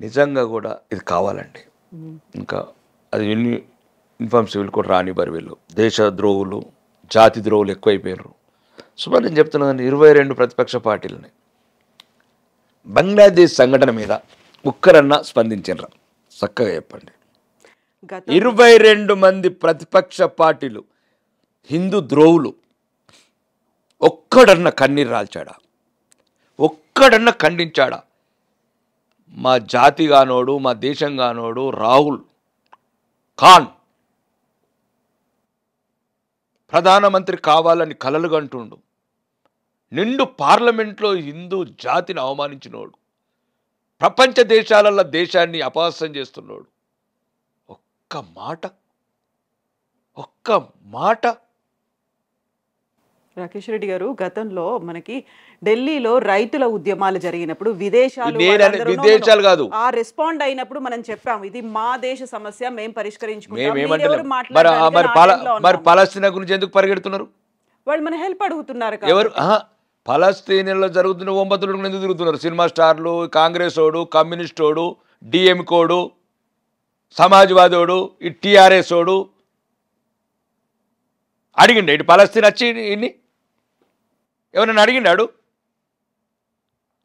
నిజంగా కూడా ఇది కావాలండి. ఇంకా అది యూనిఫామ్ సివిల్ కోడ్ రానివ్వరు వీళ్ళు. దేశ ద్రోహులు, జాతి ద్రోహులు ఎక్కువైపోయారు. సుమారు నేను చెప్తున్నాను 22 ప్రతిపక్ష పార్టీలని బంగ్లాదేశ్ సంఘటన మీద ఒక్కరన్నా స్పందించారు? చక్కగా చెప్పండి. 22 మంది ప్రతిపక్ష పార్టీలు హిందూ ద్రోహులు ఒక్కడన్నా కన్నీరు రాల్చాడా? ఒక్కడన్నా ఖండించాడా? మా జాతి గానోడు, మా దేశం గానోడు రాహుల్ ఖాన్ ప్రధానమంత్రి కావాలని కలలు కంటుండు. నిండు పార్లమెంట్లో హిందూ జాతిని అవమానించినోడు, ప్రపంచ దేశాలలో దేశాన్ని అపహాస్యం చేస్తున్నాడు. ఒక్క మాట రాకేష్ రెడ్డి గారు, గతంలో మనకి ఢిల్లీలో రైతుల ఉద్యమాలు జరిగినప్పుడు విదేశాలు కాదు ఆ రెస్పాండ్ అయినప్పుడు మనం చెప్పాము ఇది మా దేశ సమస్య, మేము పరిష్కరించుకుంటాం. మరి పలస్తీనా గురించి ఎందుకు పరిగెడుతున్నారు? వాళ్ళు మన హెల్ప్ అడుగుతున్నారు. ఎవరు? పలస్తీనాలో జరుగుతున్న ఒంబతులు ఎందుకు తిరుగుతున్నారు? సినిమా స్టార్లు, కాంగ్రెస్ ఓడు, కమ్యూనిస్ట్ ఓడు, డిఎంకోడు, సమాజ్వాదోడు, ఈ టీఆర్ఎస్ ఓడు అడిగిండు ఇటు పలస్తీన్ వచ్చి ఇన్ని ఎవరైనా అడిగిండాడు?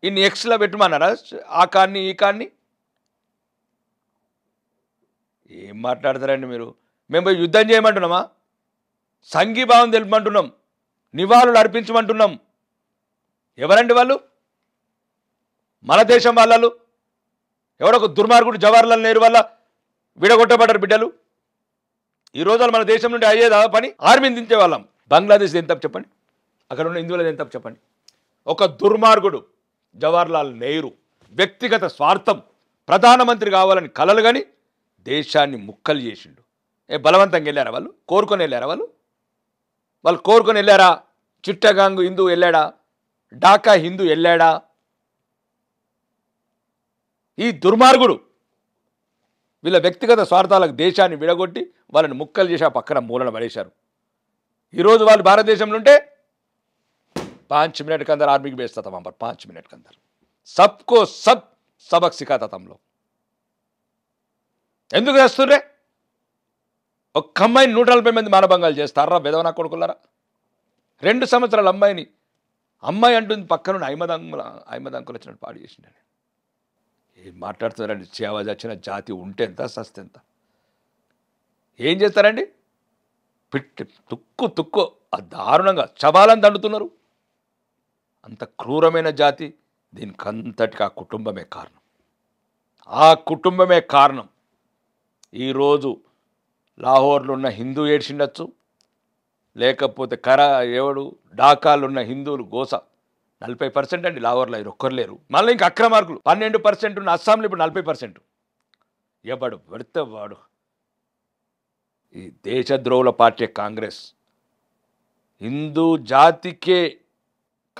ఇన్ని ఎక్స్లా పెట్టమన్నారా? ఆ కాన్ని ఈ కాన్ని ఏం మాట్లాడతారండి మీరు? మేము పోయి యుద్ధం చేయమంటున్నామా? సంఘీభావం తెలుపమంటున్నాం, నివాళులు అర్పించమంటున్నాం. ఎవరండి వాళ్ళు? మన దేశం వాళ్ళు. ఎవడొక దుర్మార్గుడు జవహర్లాల్ నెహ్రూ వల్ల విడగొట్టబడ్డారు బిడ్డలు. ఈ రోజు మన దేశం నుండి అయ్యేదా పని? ఆర్మీని దించే వాళ్ళం. బంగ్లాదేశ్ ఏం తప్పు చెప్పండి? అక్కడ ఉన్న హిందువులు ఏం తప్పు చెప్పండి? ఒక దుర్మార్గుడు జవహర్లాల్ నెహ్రూ వ్యక్తిగత స్వార్థం, ప్రధానమంత్రి కావాలని కలలు కానీ దేశాన్ని ముక్కలు చేసిండు. బలవంతంగా వెళ్ళారా వాళ్ళు? కోరుకొని వెళ్ళారా వాళ్ళు కోరుకొని వెళ్ళారా? చిట్టగాంగ్ హిందూ వెళ్ళాడా? ఢాకా హిందూ వెళ్ళాడా? ఈ దుర్మార్గుడు వీళ్ళ వ్యక్తిగత స్వార్థాలకు దేశాన్ని విడగొట్టి వాళ్ళని ముక్కలు చేసి ఆ పక్కన మూలన పడేశారు. ఈరోజు వాళ్ళు భారతదేశంలో ఉంటే 5 मिनट के अंदर आर्मी की भेजता था वहां पर, 5 मिनट के अंदर सबको सब सबक सिखाता था हम लोग. ఎందుకు చేస్తుండ్రే? ఒక్క అమ్మాయిని 140 మంది మానభంగాలు చేస్తారా బెదవనా కొడుకులారా? 2 సంవత్సరాల అమ్మాయిని అమ్మాయి అంటుంది పక్కన ఐమదంకులు వచ్చినట్టు పాడు చేసిండని ఏం మాట్లాడుతున్నారండి? చేవ చచ్చిన జాతి ఉంటే ఎంత సస్తే ఎంత? ఏం చేస్తారండి? పిట్టి తుక్కు దారుణంగా శవాలను దండుతున్నారు. అంత క్రూరమైన జాతి. దీనికంతటికి ఆ కుటుంబమే కారణం. ఈరోజు లాహోర్లో ఉన్న హిందూ ఏడ్చిండొచ్చు, లేకపోతే ఢాకాలో ఉన్న హిందువులు గోస 40% అండి లాహోర్లో, ఒక్కరు లేరు. మళ్ళీ ఇంకా అక్రమార్కులు 12% ఉన్న అస్సాంలో ఇప్పుడు 40%. ఎవడు పడితే వాడు. ఈ దేశద్రోహుల పార్టీ కాంగ్రెస్ హిందూ జాతికే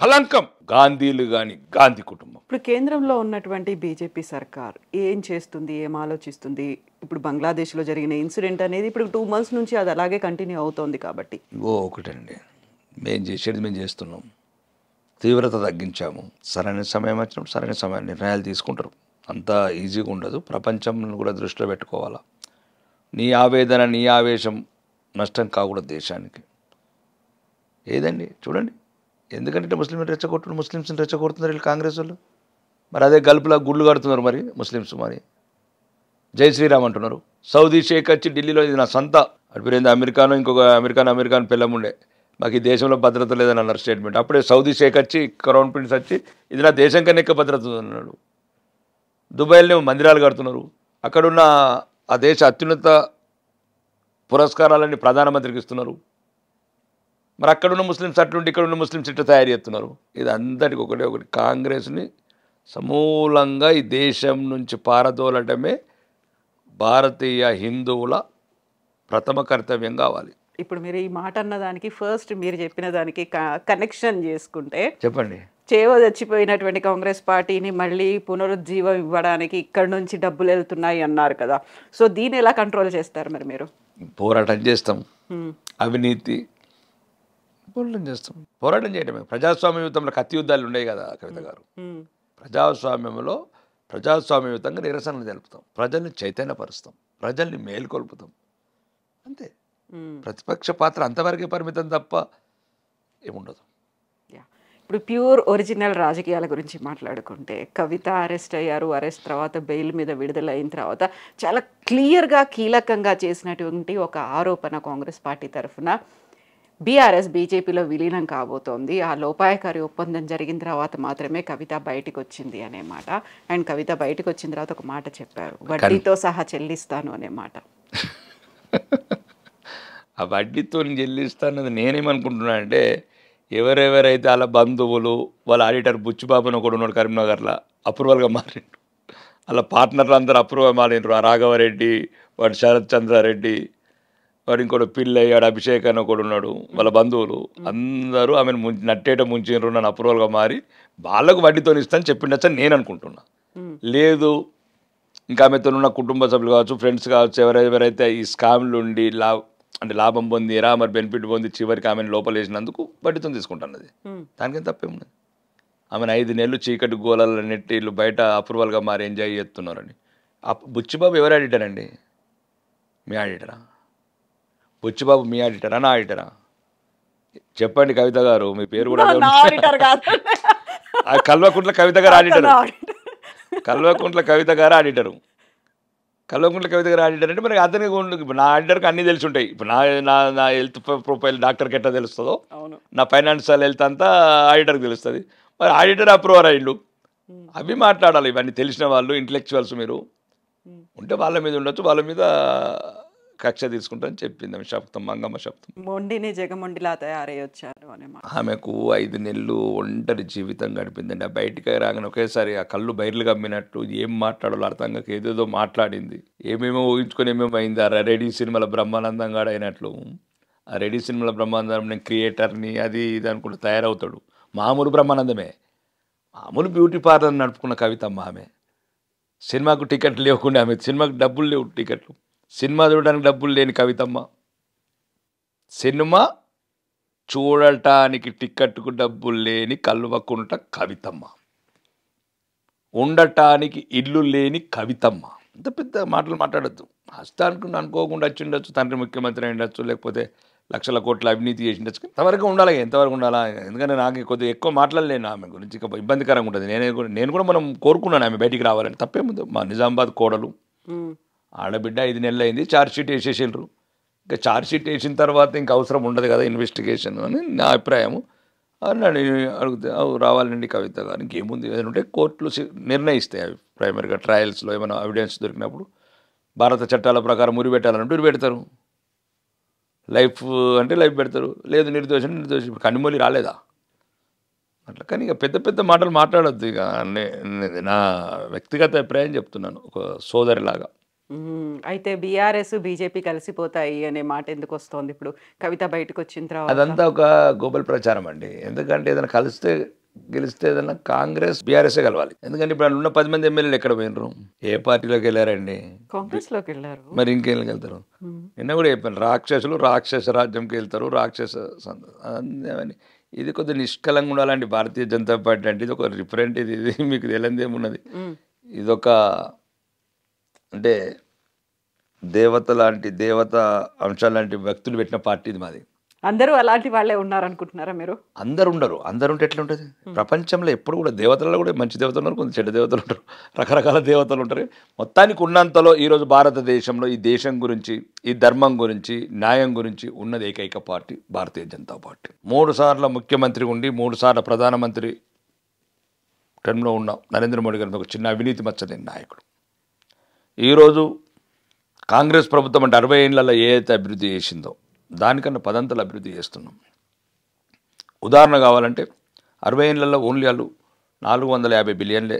కలంకం. గాంధీలు కానీ గాంధీ కుటుంబం. ఇప్పుడు కేంద్రంలో ఉన్నటువంటి బీజేపీ సర్కార్ ఏం చేస్తుంది, ఏం ఆలోచిస్తుంది? ఇప్పుడు బంగ్లాదేశ్లో జరిగిన ఇన్సిడెంట్ అనేది ఇప్పుడు 2 months నుంచి అది అలాగే కంటిన్యూ అవుతోంది కాబట్టి ఒకటండి, మేము చేసేది మేము చేస్తున్నాం. తీవ్రత తగ్గించాము. సరైన సమయం వచ్చినప్పుడు సరైన సమయం నిర్ణయాలు తీసుకుంటారు. అంత ఈజీగా ఉండదు. ప్రపంచం కూడా దృష్టిలో పెట్టుకోవాలా. నీ ఆవేదన నీ ఆవేశం నష్టం కాకూడదు దేశానికి. ఏదండి చూడండి, ఎందుకంటే ముస్లింలు ముస్లిమ్స్ని రెచ్చగొడుతున్నారు వీళ్ళు కాంగ్రెస్ వాళ్ళు. మరి అదే గల్పులా గుళ్ళు కడుతున్నారు మరి ముస్లిమ్స్. మరి జై శ్రీరామ్ అంటున్నారు. సౌదీ షేక్ వచ్చి ఢిల్లీలో ఇది నా సొంత అడిపోయింది. అమెరికాను ఇంకొక అమెరికాను పిల్లముండే మాకు ఈ దేశంలో భద్రత లేదని అన్నారు స్టేట్మెంట్. అప్పుడే సౌదీ షేక్ వచ్చి క్రౌన్ ప్రిన్స్ వచ్చి ఇది నా దేశం కన్నా ఎక్కువ భద్రత అన్నాడు. దుబాయ్లో మందిరాలు కడుతున్నారు. అక్కడున్న ఆ దేశ అత్యున్నత పురస్కారాలన్నీ ప్రధానమంత్రికి ఇస్తున్నారు. మరి అక్కడున్న ముస్లిమ్స్ అట్లుండి ఇక్కడున్న ముస్లిమ్స్ ఇట్లా తయారు చేస్తున్నారు. ఇది అందరికీ ఒకటి కాంగ్రెస్ని సమూలంగా ఈ దేశం నుంచి పారదోలటమే భారతీయ హిందువుల ప్రథమ కర్తవ్యం కావాలి. ఇప్పుడు మీరు ఈ మాట అన్నదానికి ఫస్ట్ మీరు చెప్పిన దానికి కనెక్షన్ చేసుకుంటే చెప్పండి. చేవ చచ్చిపోయినటువంటి కాంగ్రెస్ పార్టీని మళ్ళీ పునరుజ్జీవం ఇవ్వడానికి ఇక్కడ నుంచి డబ్బులు వెళ్తున్నాయి అన్నారు కదా. సో దీన్ని ఎలా కంట్రోల్ చేస్తారు మరి మీరు? పోరాటం చేస్తాం. అవినీతి పోరాటం చేస్తాం. పోరాటం చేయడమే. ప్రజాస్వామ్యయుతంలో కత్తి యుద్ధాలు ఉన్నాయి కదా కవిత గారు. ప్రజాస్వామ్యయుతంగా నిరసనలు తెలుపుతాం, ప్రజల్ని చైతన్యపరుస్తాం, ప్రజల్ని మేల్కొల్పుతాం, అంతే. ప్రతిపక్ష పాత్ర అంతవరకే పరిమితం తప్ప ఏముండదు. ఇప్పుడు ప్యూర్ ఒరిజినల్ రాజకీయాల గురించి మాట్లాడుకుంటే కవిత అరెస్ట్ అయ్యారు. అరెస్ట్ తర్వాత బెయిల్ మీద విడుదలైన తర్వాత చాలా క్లియర్గా కీలకంగా చేసినటువంటి ఒక ఆరోపణ కాంగ్రెస్ పార్టీ తరఫున బీఆర్ఎస్ బీజేపీలో విలీనం కాబోతోంది. ఆ లోపాయకారి ఒప్పందం జరిగిన తర్వాత మాత్రమే కవిత బయటకు వచ్చింది అనే మాట. అండ్ కవిత బయటకు వచ్చిన తర్వాత ఒక మాట చెప్పారు, వడ్డీతో సహా చెల్లిస్తాను అనే మాట. ఆ వడ్డీతో చెల్లిస్తానది నేనేమనుకుంటున్నా అంటే, ఎవరెవరైతే వాళ్ళ బంధువులు వాళ్ళ ఆడిటర్ బుచ్చిబాబుని ఒకడు ఉన్నాడు కరీంనగర్లో, అప్రూవల్గా మారిండు. వాళ్ళ పార్ట్నర్లు అందరూ అప్రూవల్ మారిండ్రు. ఆ రాఘవరెడ్డి, వాడు శరత్ చంద్రారెడ్డి, వాడు ఇంకోటి పిల్లయ్య, వాడు అభిషేక్ అని ఒకడు ఉన్నాడు. వాళ్ళ బంధువులు అందరూ ఆమెను నట్టేట ముంచిండ్రు. నన్ను అప్రూవల్గా మారి వాళ్ళకు వడ్డీతో ఇస్తాను చెప్పిండొచ్చని నేను అనుకుంటున్నా. లేదు, ఇంకా ఆమెతో ఉన్న కుటుంబ సభ్యులు కావచ్చు, ఫ్రెండ్స్ కావచ్చు, ఎవరెవరైతే ఈ స్కామ్లు ఉండి లాభం పొందిరా, మరి బెనిఫిట్ పొంది చివరికి ఆమెను లోపలేసినందుకు వడ్డీతో తీసుకుంటున్నది. దానికేం తప్పేమున్నది? ఆమెను 5 నెలలు చీకటి గోళాల నెట్టి వీళ్ళు బయట అప్రూవల్గా మారి ఎంజాయ్ చేస్తున్నారని. బుచ్చిబాబు ఎవరు ఆడిటర్ అండి? మీ ఆడిటరా? బుచ్చిబాబు మీ ఆడిటరా నా ఆడిటరా? చెప్పండి కవిత గారు, మీ పేరు కూడా కల్వకుంట్ల కవిత గారు ఆడిటరు. కల్వకుంట్ల కవిత గారు ఆడిటరు. కల్వకుంట్ల కవిత గారు ఆడిటర్ అంటే మనకి అతనికి ఇప్పుడు నా ఆడిటర్కి అన్నీ తెలిసి ఉంటాయి. ఇప్పుడు నా హెల్త్ ప్రొఫైల్ డాక్టర్కి ఎట్లా తెలుస్తుందో నా ఫైనాన్షియల్ హెల్త్ అంతా ఆడిటర్కి తెలుస్తుంది. మరి ఆడిటర్ అప్రూవర్ అయ్యిండు. అవి మాట్లాడాలి. ఇవన్నీ తెలిసిన వాళ్ళు ఇంటలెక్చువల్స్ మీరు ఉంటే వాళ్ళ మీద ఉండొచ్చు, వాళ్ళ మీద కక్ష తీసుకుంటారని చెప్పింది ఆమె శబ్దం, మంగమ్మ శబ్దం. మొండిని జగమొండిలా తయారయ్యొచ్చారు అనే మాట. ఆమెకు 5 నెలలు ఒంటరి జీవితం గడిపిందండి. ఆ బయటికి రాగానే ఒకేసారి ఆ కళ్ళు బయర్లు కమ్మినట్టు ఏం మాట్లాడాలో అర్థం కాక ఏదేదో మాట్లాడింది. ఏమేమో ఊహించుకొని ఏమేమో అయింది. ఆ రెడీ సినిమాలో బ్రహ్మానందం గాడు అయినట్లు ఆ రెడీ సినిమాలో బ్రహ్మానందం నేను క్రియేటర్ని అది ఇది అనుకుంటూ తయారవుతాడు. మామూలు బ్రహ్మానందమే, మామూలు బ్యూటీ పార్లర్ నడుపుకున్న కవితమ్మ ఆమె. సినిమాకు టికెట్లు లేకుండా ఆమె, సినిమాకు డబ్బులు లేవు టికెట్లు, సినిమా చూడడానికి డబ్బులు లేని కవితమ్మ, సినిమా చూడటానికి టికెట్కు డబ్బులు లేని కల్వకుంట కవితమ్మ, ఉండటానికి ఇల్లు లేని కవితమ్మ. ఇంత పెద్ద మాటలు మాట్లాడద్దు. హస్తానికి అనుకోకుండా వచ్చి ఉండొచ్చు, తండ్రి ముఖ్యమంత్రి అయి ఉండొచ్చు, లేకపోతే లక్షల కోట్ల అవినీతి చేసి ఉండొచ్చు. ఎంతవరకు ఉండాలి, ఎంతవరకు ఉండాలా? ఎందుకంటే నాకు కొద్దిగా ఎక్కువ మాట్లాడలేను ఆమె గురించి, ఇంకా ఇబ్బందికరంగా ఉంటుంది. నేను కూడా మనం కోరుకున్నాను ఆమె బయటికి రావాలని. తప్పేముంది, మా నిజామాబాద్ కోడలు ఆడబిడ్డ 5 నెలలు అయింది, ఛార్జ్షీట్ వేసేసిండ్రు. ఇంకా ఛార్జ్షీట్ వేసిన తర్వాత ఇంకా అవసరం ఉండదు కదా ఇన్వెస్టిగేషన్ అని నా అభిప్రాయము. అన్నాడు అడిగితే రావాలండి కవిత గారు, ఇంకేముంది ఏదైనా ఉంటే కోర్టులు నిర్ణయిస్తాయి. అవి ప్రైమరీగా ట్రయల్స్లో ఏమైనా ఎవిడెన్స్ దొరికినప్పుడు భారత చట్టాల ప్రకారం ఉరి పెట్టాలంటే ఉరి పెడతారు, లైఫ్ అంటే లైఫ్ పెడతారు, లేదు నిర్దోషం నిర్దోషం. ఇప్పుడు కన్నిమూలి రాలేదా అట్లా. కానీ ఇక పెద్ద పెద్ద మాటలు మాట్లాడొద్దు. ఇక నా వ్యక్తిగత అభిప్రాయం చెప్తున్నాను, ఒక సోదరిలాగా. అయితే బీఆర్ఎస్ బీజేపీ కలిసిపోతాయి అనే మాట ఎందుకు వస్తోంది ఇప్పుడు కవిత బయటకు వచ్చిన తర్వాత? అదంతా ఒక గోబల్ ప్రచారం అండి. ఎందుకంటే ఏదైనా కలిస్తే గెలిస్తే ఏదైనా కాంగ్రెస్ బీఆర్ఎస్ఏ కలవాలి. ఎందుకంటే ఇప్పుడు ఉన్న 10 మంది ఎమ్మెల్యేలు ఎక్కడ పోయినరు, ఏ పార్టీలోకి వెళ్ళారండి? కాంగ్రెస్లోకి వెళ్ళారు. మరి ఇంకేం వెళ్తారు? నిన్న కూడా చెప్పాను, రాక్షసులు రాక్షస రాజ్యంకి వెళ్తారు, రాక్షస అని. ఇది కొద్దిగా నిష్కలంగా ఉండాలండి భారతీయ జనతా పార్టీ అంటే. ఇది ఒక రిఫరెంట్, ఇది మీకు తెలియదు ఏమున్నది. ఇదొక అంటే దేవత లాంటి, దేవత అంశాలు లాంటి వ్యక్తులు పెట్టిన పార్టీ ఇది మాది. అందరూ అలాంటి వాళ్ళే ఉన్నారనుకుంటున్నారా మీరు? అందరు ఉండరు. అందరు ఉంటే ఎట్లా ఉంటుంది? ప్రపంచంలో ఎప్పుడు కూడా దేవతలలో కూడా మంచి దేవతలు ఉన్నారు, కొంచెం చెడ్డ దేవతలు ఉంటారు, రకరకాల దేవతలు ఉంటారు. మొత్తానికి ఉన్నంతలో ఈరోజు భారతదేశంలో ఈ దేశం గురించి, ఈ ధర్మం గురించి, న్యాయం గురించి ఉన్నది ఏకైక పార్టీ భారతీయ జనతా పార్టీ. 3 సార్లు ముఖ్యమంత్రి ఉండి 3 సార్లు ప్రధానమంత్రి టర్మ్లో ఉన్న నరేంద్ర మోడీ గారి ఒక చిన్న అవినీతి మచ్చలేని నాయకుడు. ఈరోజు కాంగ్రెస్ ప్రభుత్వం అంటే 60 ఏళ్లలో ఏ అయితే అభివృద్ధి చేసిందో దానికన్నా 10 అంతలు అభివృద్ధి చేస్తున్నాం. ఉదాహరణ కావాలంటే 60 ఏళ్లలో ఓన్లీ వాళ్ళు 450 బిలియన్లే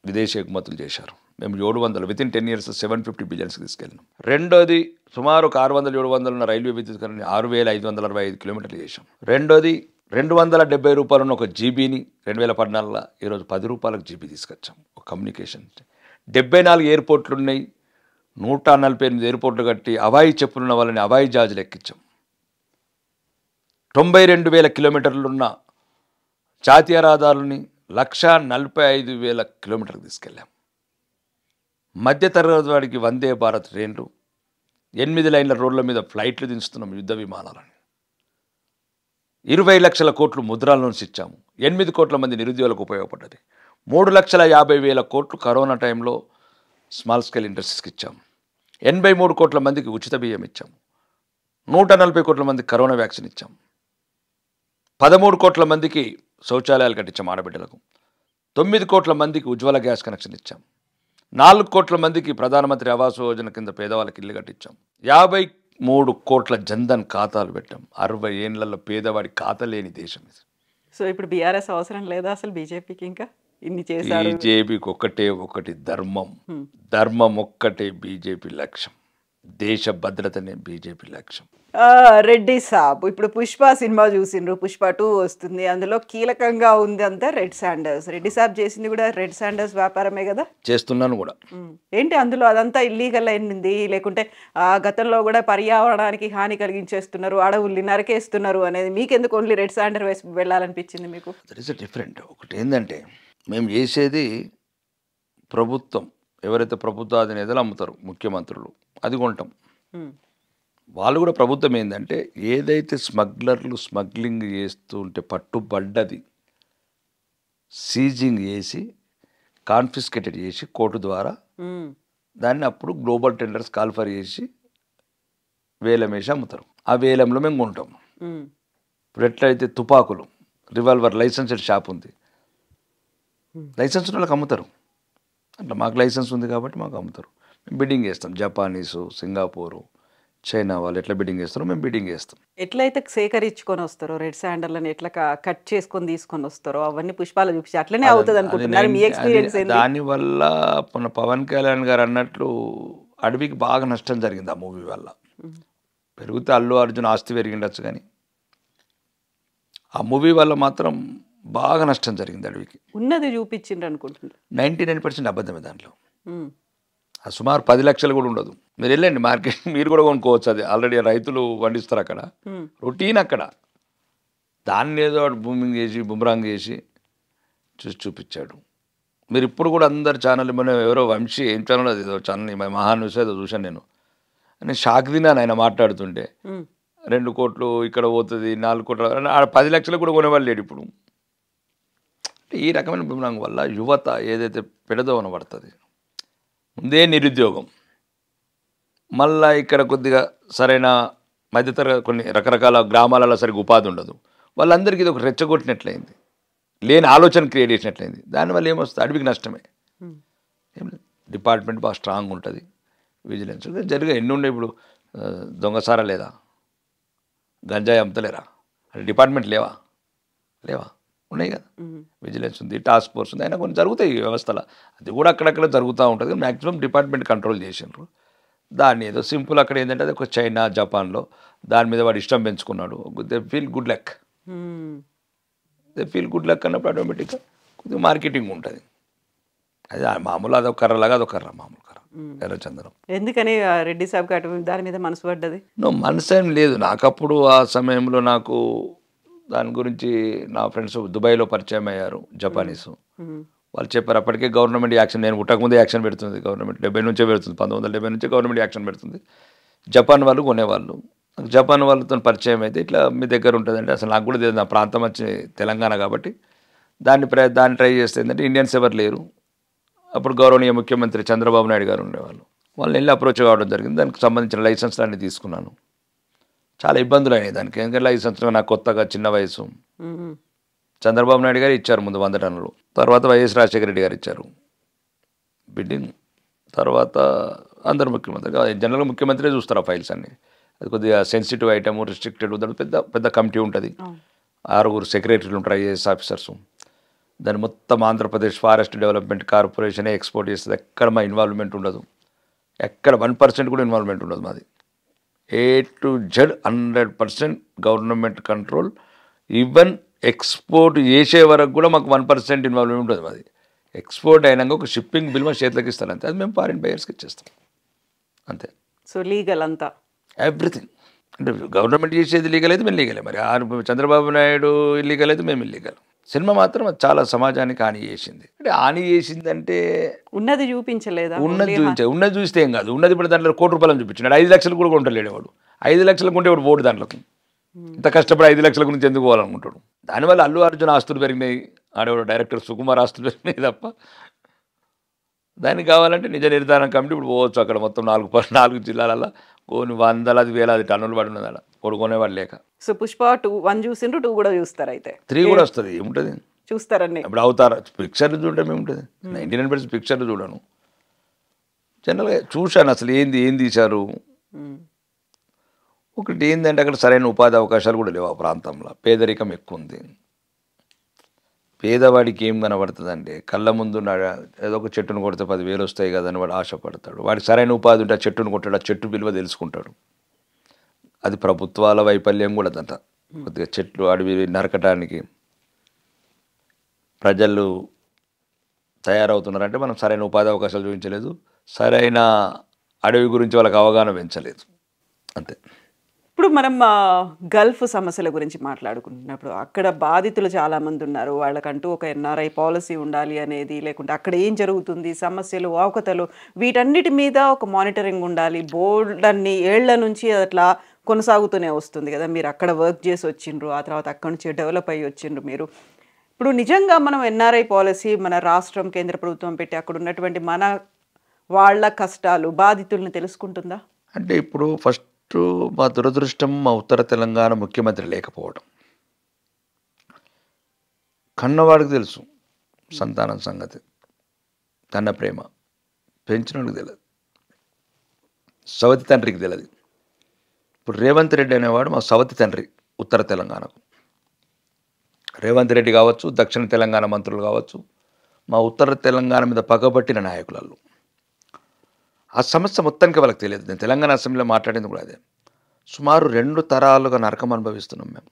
విదేశీ ఎగుమతులు చేశారు. మేము 700 వితిన్ 10 years 750 బిలియన్స్కి తీసుకెళ్ళినాం. రెండోది సుమారు ఒక 600-700 ఉన్న రైల్వే విద్యుత్ 6565 కిలోమీటర్లు చేశాం. రెండోది 270 రూపాయలు ఉన్న ఒక జీబీని 2014లో ఈరోజు 10 రూపాయలకు జీబీ తీసుకొచ్చాం. ఒక కమ్యూనికేషన్ 74 ఎయిర్పోర్ట్లు ఉన్నాయి, 148 ఎయిర్పోర్ట్లు కట్టి హవాయి చెప్పులున్న వాళ్ళని హవాయి జహాజులు ఎక్కించాం. 92,000 కిలోమీటర్లున్న జాతీయ రహదారులని 1,45,000 కిలోమీటర్లకు తీసుకెళ్ళాం. మధ్యతరగతి వాడికి వందే భారత్ ట్రైన్లు, 8 లైన్ల రోడ్ల మీద ఫ్లైట్లు దించుతున్నాం, యుద్ధ విమానాలని. 20 లక్షల కోట్లు ముద్రా లోన్స్ ఇచ్చాము. 8 కోట్ల మంది నిరుద్యోగులకు ఉపయోగపడ్డది. 3,50,000 కోట్లు కరోనా టైంలో స్మాల్ స్కేల్ ఇండస్ట్రీస్కి ఇచ్చాము. 83 కోట్ల మందికి ఉచిత బియ్యం ఇచ్చాము. 140 కోట్ల మందికి కరోనా వ్యాక్సిన్ ఇచ్చాము. 13 కోట్ల మందికి శౌచాలయాలు కట్టించాం ఆడబిడ్డలకు. 9 కోట్ల మందికి ఉజ్వల గ్యాస్ కనెక్షన్ ఇచ్చాం. 4 కోట్ల మందికి ప్రధానమంత్రి ఆవాస్ యోజన కింద పేదవాళ్ళకి ఇల్లు కట్టించాం. 53 కోట్ల జన్ధన్ ఖాతాలు పెట్టాం. 60 ఏళ్లలో పేదవాడి ఖాతా లేని దేశం ఇది. సో ఇప్పుడు బీఆర్ఎస్ అవసరం లేదా అసలు బీజేపీకి? ఇంకా ఇన్ని చేశారు. బీజేపీకి ఒకటి ధర్మం, ధర్మం ఒక్కటే బీజేపీ లక్ష్యం, దేశ భద్రతనే బీజేపీ లక్ష్యం. రెడ్డి సాబ్ ఇప్పుడు పుష్ప సినిమా చూసిండ్రు, పుష్ప 2 వస్తుంది, అందులో కీలకంగా ఉంది అంతా రెడ్ శాండర్స్. రెడ్డి సాబ్ చేసింది కూడా రెడ్ శాండర్స్ వ్యాపారమే కదా? చేస్తున్నాను కూడా. ఏంటి అందులో అదంతా ఇల్లీగల్ అయింది, లేకుంటే గతంలో కూడా పర్యావరణానికి హాని కలిగించేస్తున్నారు, అడవుల్ని నరికేస్తున్నారు అనేది మీకెందుకు ఓన్లీ రెడ్ శాండర్ వేసి వెళ్ళాలనిపించింది మీకు? That is different. ఒకటి ఏంటంటే మేము చేసేది ప్రభుత్వం, ఎవరైతే ప్రభుత్వ అధినేతలు అమ్ముతారు ముఖ్యమంత్రులు, అది కొంటాం. వాళ్ళు కూడా ప్రభుత్వం ఏంటంటే ఏదైతే స్మగ్లర్లు స్మగ్లింగ్ చేస్తూ ఉంటే పట్టుబడ్డది సీజింగ్ చేసి కాన్ఫిస్కేటెడ్ చేసి కోర్టు ద్వారా దాన్ని అప్పుడు గ్లోబల్ టెండర్స్ కాల్ఫర్ చేసి వేలం వేసి అమ్ముతారు. ఆ వేలంలో మేము కొంటాం. ఇప్పుడు ఎట్లయితే తుపాకులు, రివాల్వర్ లైసెన్స్డ్ షాప్ ఉంది, లైసెన్స్ వాళ్ళకి అమ్ముతారు. అట్లా మాకు లైసెన్స్ ఉంది కాబట్టి మాకు అమ్ముతారు. బిడ్డింగ్ చేస్తాం. జపానీసు, సింగపూరు, చైనా వాళ్ళు ఎట్లా బిడ్డింగ్ చేస్తారో మేము బిడ్డింగ్ చేస్తాం. ఎట్లయితే సేకరించుకొని వస్తారో రెడ్ శాండర్లను ఎట్లా కట్ చేసుకొని తీసుకొని వస్తారో అవన్నీ పుష్పాలు చూపించి అట్లనే అవుతుంది అనుకుంటున్నారు. మీ ఎక్స్పీరియన్స్ ఏంటి? దానివల్ల మన పవన్ కళ్యాణ్ గారు అన్నట్లు అడవికి బాగా నష్టం జరిగింది ఆ మూవీ వల్ల. పెరిగితే అల్లు అర్జున్ ఆస్తి పెరిగిండొచ్చు, కానీ ఆ మూవీ వల్ల మాత్రం బాగా నష్టం జరిగింది అడవికి. ఉన్నది చూపించిండ్రు అనుకుంటున్నారు. 99% అబద్ధమే దాంట్లో. సుమారు 10 లక్షలు కూడా ఉండదు. మీరు వెళ్ళండి మార్కెట్, మీరు కూడా కొనుక్కోవచ్చు. అది ఆల్రెడీ రైతులు పండిస్తారు అక్కడ, రొటీన్ అక్కడ. దాన్ని ఏదో బూమింగ్ చేసి బుమ్రాంగ్ చేసి చూపించాడు. మీరు ఇప్పుడు కూడా అందరు ఛానల్, మన ఎవరో వంశీ ఏం ఛానల్ అది, ఏదో ఛానల్ మహాన్యూస్ ఏదో చూశాను నేను షాక్ తిన్నాను ఆయన మాట్లాడుతుంటే. 2 కోట్లు ఇక్కడ పోతుంది, 4 కోట్లు, 10 లక్షలు కూడా కొనేవాళ్ళు లేడు ఇప్పుడు. ఈ రకమైన బుమ్రాంగ్ వల్ల యువత ఏదైతే పెడదోవన పడుతుంది, ముందే నిరుద్యోగం, మళ్ళా ఇక్కడ కొద్దిగా సరైన మధ్యతరగతి కొన్ని రకరకాల గ్రామాలలో సరిగ్గా ఉపాధి ఉండదు. వాళ్ళందరికీ ఇది ఒక రెచ్చగొట్టినట్లయింది, లేని ఆలోచన క్రియేట్ చేసినట్లయింది. దానివల్ల ఏమొస్తుంది, అడవికి నష్టమే. ఏం లేదు, డిపార్ట్మెంట్ బాగా స్ట్రాంగ్ ఉంటుంది, విజిలెన్స్ జరిగే ఎన్ని ఉన్నాయి. ఇప్పుడు దొంగసారా లేదా, గంజాయి అమ్ముతలేరా, అంటే డిపార్ట్మెంట్ లేవా ఉన్నాయి కదా. విజిలెన్స్ ఉంది, టాస్క్ ఫోర్స్ ఉంది, అయినా కొన్ని జరుగుతాయి ఈ వ్యవస్థలో. అది కూడా అక్కడక్కడ జరుగుతూ ఉంటుంది. మ్యాక్సిమం డిపార్ట్మెంట్ కంట్రోల్ చేసినారు దాన్ని. ఏదో సింపుల్ అక్కడ ఏంటంటే అది ఒక చైనా జపాన్లో దాని మీద వాడు ఇష్టం పెంచుకున్నాడు. దే ఫీల్ గుడ్ లక్ అన్నప్పుడు ఆటోమేటిక్గా కొద్దిగా మార్కెటింగ్ ఉంటుంది. అది మామూలు అదొక కర్రలాగా అదొక కర్ర, మామూలు కర్ర, ఎర్రచందనం. ఎందుకని రెడ్డి సాబ్ దాని మీద మనసు పడ్డది? మనసు ఏం లేదు నాకప్పుడు. ఆ సమయంలో నాకు దాని గురించి నా ఫ్రెండ్స్ దుబాయ్లో పరిచయం అయ్యారు, జపానీసు. వాళ్ళు చెప్పారు అప్పటికే గవర్నమెంట్ యాక్షన్, నేను పుట్టకముందే యాక్షన్ పెడుతుంది గవర్నమెంట్, 70 నుంచే పెడుతుంది, 1970 నుంచే గవర్నమెంట్ యాక్షన్ పెడుతుంది. జపాన్ వాళ్ళు కొనేవాళ్ళు, జపాన్ వాళ్ళతో పరిచయం అయితే ఇట్లా మీ దగ్గర ఉంటుందంటే, అసలు నాకు కూడా తెలియదు, నా ప్రాంతం వచ్చి తెలంగాణ కాబట్టి దాన్ని ట్రై చేస్తే ఏంటంటే ఇండియన్స్ ఎవరు లేరు. అప్పుడు గౌరవనీయ ముఖ్యమంత్రి చంద్రబాబు నాయుడు గారు ఉండేవాళ్ళు. వాళ్ళని వెళ్ళి అప్రోచ్ కావడం జరిగింది. దానికి సంబంధించిన లైసెన్స్లు అన్నీ తీసుకున్నాను. చాలా ఇబ్బందులు అయినాయి దానికి, ఎందుకంటే లైసెన్స్లో నాకు కొత్తగా చిన్న వయసు. చంద్రబాబు నాయుడు గారు ఇచ్చారు ముందు 100 టన్నులు, తర్వాత వైఎస్ రాజశేఖర రెడ్డి గారు ఇచ్చారు బిడ్డింగ్, తర్వాత అందరు ముఖ్యమంత్రి, జనరల్గా ముఖ్యమంత్రి చూస్తారు ఆ ఫైల్స్ అన్నీ. అది కొద్దిగా సెన్సిటివ్ ఐటమ్, రిస్ట్రిక్టెడ్, దాని పెద్ద కమిటీ ఉంటుంది, 6 సెక్రటరీలు ఉంటారు, ఐఏఎస్ ఆఫీసర్స్. దాన్ని మొత్తం ఆంధ్రప్రదేశ్ ఫారెస్ట్ డెవలప్మెంట్ కార్పొరేషనే ఎక్స్పోర్ట్ చేస్తుంది. ఎక్కడ మా ఇన్వాల్వ్మెంట్ ఉండదు, ఎక్కడ 1% కూడా ఇన్వాల్వ్మెంట్ ఉండదు మాది. A to Z 100% government control. Even export చేసే వరకు కూడా మాకు 1% ఇన్వాల్వ్మెంట్ ఉంటుంది మాది. ఎక్స్పోర్ట్ అయినాక ఒక షిప్పింగ్ బిల్ మా చేతులకి ఇస్తారు అంతే, అది మేము ఫారిన్ బయర్స్కి ఇచ్చేస్తాం అంతే. సో లీగల్ అంతా ఎవ్రీథింగ్. అంటే గవర్నమెంట్ చేసేది లీగల్ అయితే మేము లీగలే, మరి చంద్రబాబు నాయుడు ఇల్లీగల్ అయితే మేము ఇల్లీగల్. సినిమా మాత్రం చాలా సమాజానికి హాని చేసింది. అంటే హాని చేసిందంటే ఉన్నది చూపించలేదా? ఉన్నది చూస్తే ఏం కాదు. ఉన్నది ఇప్పుడు దాంట్లో 1 కోటి రూపాయలు చూపించాడు, 5 లక్షలు కూడా కొంటలేడు వాడు. 5 లక్షలు కొంటే వాడు ఓటు దాంట్లోకి, ఇంత కష్టపడి 5 లక్షల గురించి ఎందుకు పోవాలనుకుంటాడు. దానివల్ల అల్లు అర్జున్ ఆస్తులు పెరిగినాయి, ఆడేవాడు డైరెక్టర్ సుకుమార్ ఆస్తులు పెరిగినాయి తప్ప. దానికి కావాలంటే నిజ నిర్ధారణ కమిటీ ఇప్పుడు పోవచ్చు అక్కడ మొత్తం 4 జిల్లాలలో కొన్ని వందలాది వేలాది టన్నులు పడి ఉన్నది, అక్కడ కొనుక్కునేవాడు లేక. సో పుష్ప 1 చూసిండ్రు, 2 కూడా చూస్తారు అయితే? 3 కూడా వస్తుంది, ఏముంటుంది చూస్తారండి. ఇప్పుడు అవుతారా పిక్చర్లు చూడటం ఏముంటుంది, 99% పిక్చర్లు చూడను. జనరల్గా చూశాను అసలు ఏం తీశారు. ఒకటి ఏంటంటే అక్కడ సరైన ఉపాధి అవకాశాలు కూడా లేవు ఆ ప్రాంతంలో, పేదరికం ఎక్కువ ఉంది. పేదవాడికి ఏం కనబడుతుంది అంటే కళ్ళ ముందు ఏదో ఒక చెట్టును కొడితే 10,000 వస్తాయి కదని వాడు ఆశపడతాడు. వాడికి సరైన ఉపాధి ఉంటే ఆ చెట్టును కొట్టాడు, ఆ చెట్టు విలువ తెలుసుకుంటాడు. అది ప్రభుత్వాల వైఫల్యం కూడా అదంట. కొద్దిగా చెట్లు అడవి నరకటానికి ప్రజలు తయారవుతున్నారంటే మనం సరైన ఉపాధి అవకాశాలు చూపించలేదు, సరైన అడవి గురించి వాళ్ళకి అవగాహన పెంచలేదు అంతే. ఇప్పుడు మనం గల్ఫ్ సమస్యల గురించి మాట్లాడుకుంటున్నప్పుడు అక్కడ బాధితులు చాలామంది ఉన్నారు. వాళ్ళకంటూ ఒక ఎన్ఆర్ఐ పాలసీ ఉండాలి అనేది, లేకుంటే అక్కడ ఏం జరుగుతుంది, సమస్యలు, అవకతలు, వీటన్నిటి మీద ఒక మానిటరింగ్ ఉండాలి. బోర్డు అన్ని ఏళ్ల నుంచి అట్లా కొనసాగుతూనే వస్తుంది కదా. మీరు అక్కడ వర్క్ చేసి వచ్చిండ్రు, ఆ తర్వాత అక్కడి నుంచి డెవలప్ అయ్యి వచ్చిండ్రు మీరు. ఇప్పుడు నిజంగా మనం ఎన్ఆర్ఐ పాలసీ మన రాష్ట్రం కేంద్ర ప్రభుత్వం పెట్టి అక్కడ ఉన్నటువంటి మన వాళ్ళ కష్టాలు బాధితులను తెలుసుకుంటుందా? అంటే ఇప్పుడు ఫస్ట్ మా దురదృష్టం మా ఉత్తర తెలంగాణ ముఖ్యమంత్రి లేకపోవడం. కన్నవాడికి తెలుసు సంతానం సంగతి, కన్న ప్రేమ, పెంచినోడికి తెలియదు. సవతి తండ్రికి తెలియదు. ఇప్పుడు రేవంత్ రెడ్డి అనేవాడు మా సవతి తండ్రి ఉత్తర తెలంగాణకు. రేవంత్ రెడ్డి కావచ్చు, దక్షిణ తెలంగాణ మంత్రులు కావచ్చు, మా ఉత్తర తెలంగాణ మీద పగబట్టిన నాయకులలో ఆ సమస్య మొత్తానికి వాళ్ళకి తెలియదు. నేను తెలంగాణ అసెంబ్లీలో మాట్లాడింది కూడా అదే. సుమారు 2 తరాలుగా నరకం అనుభవిస్తున్నాం మేము.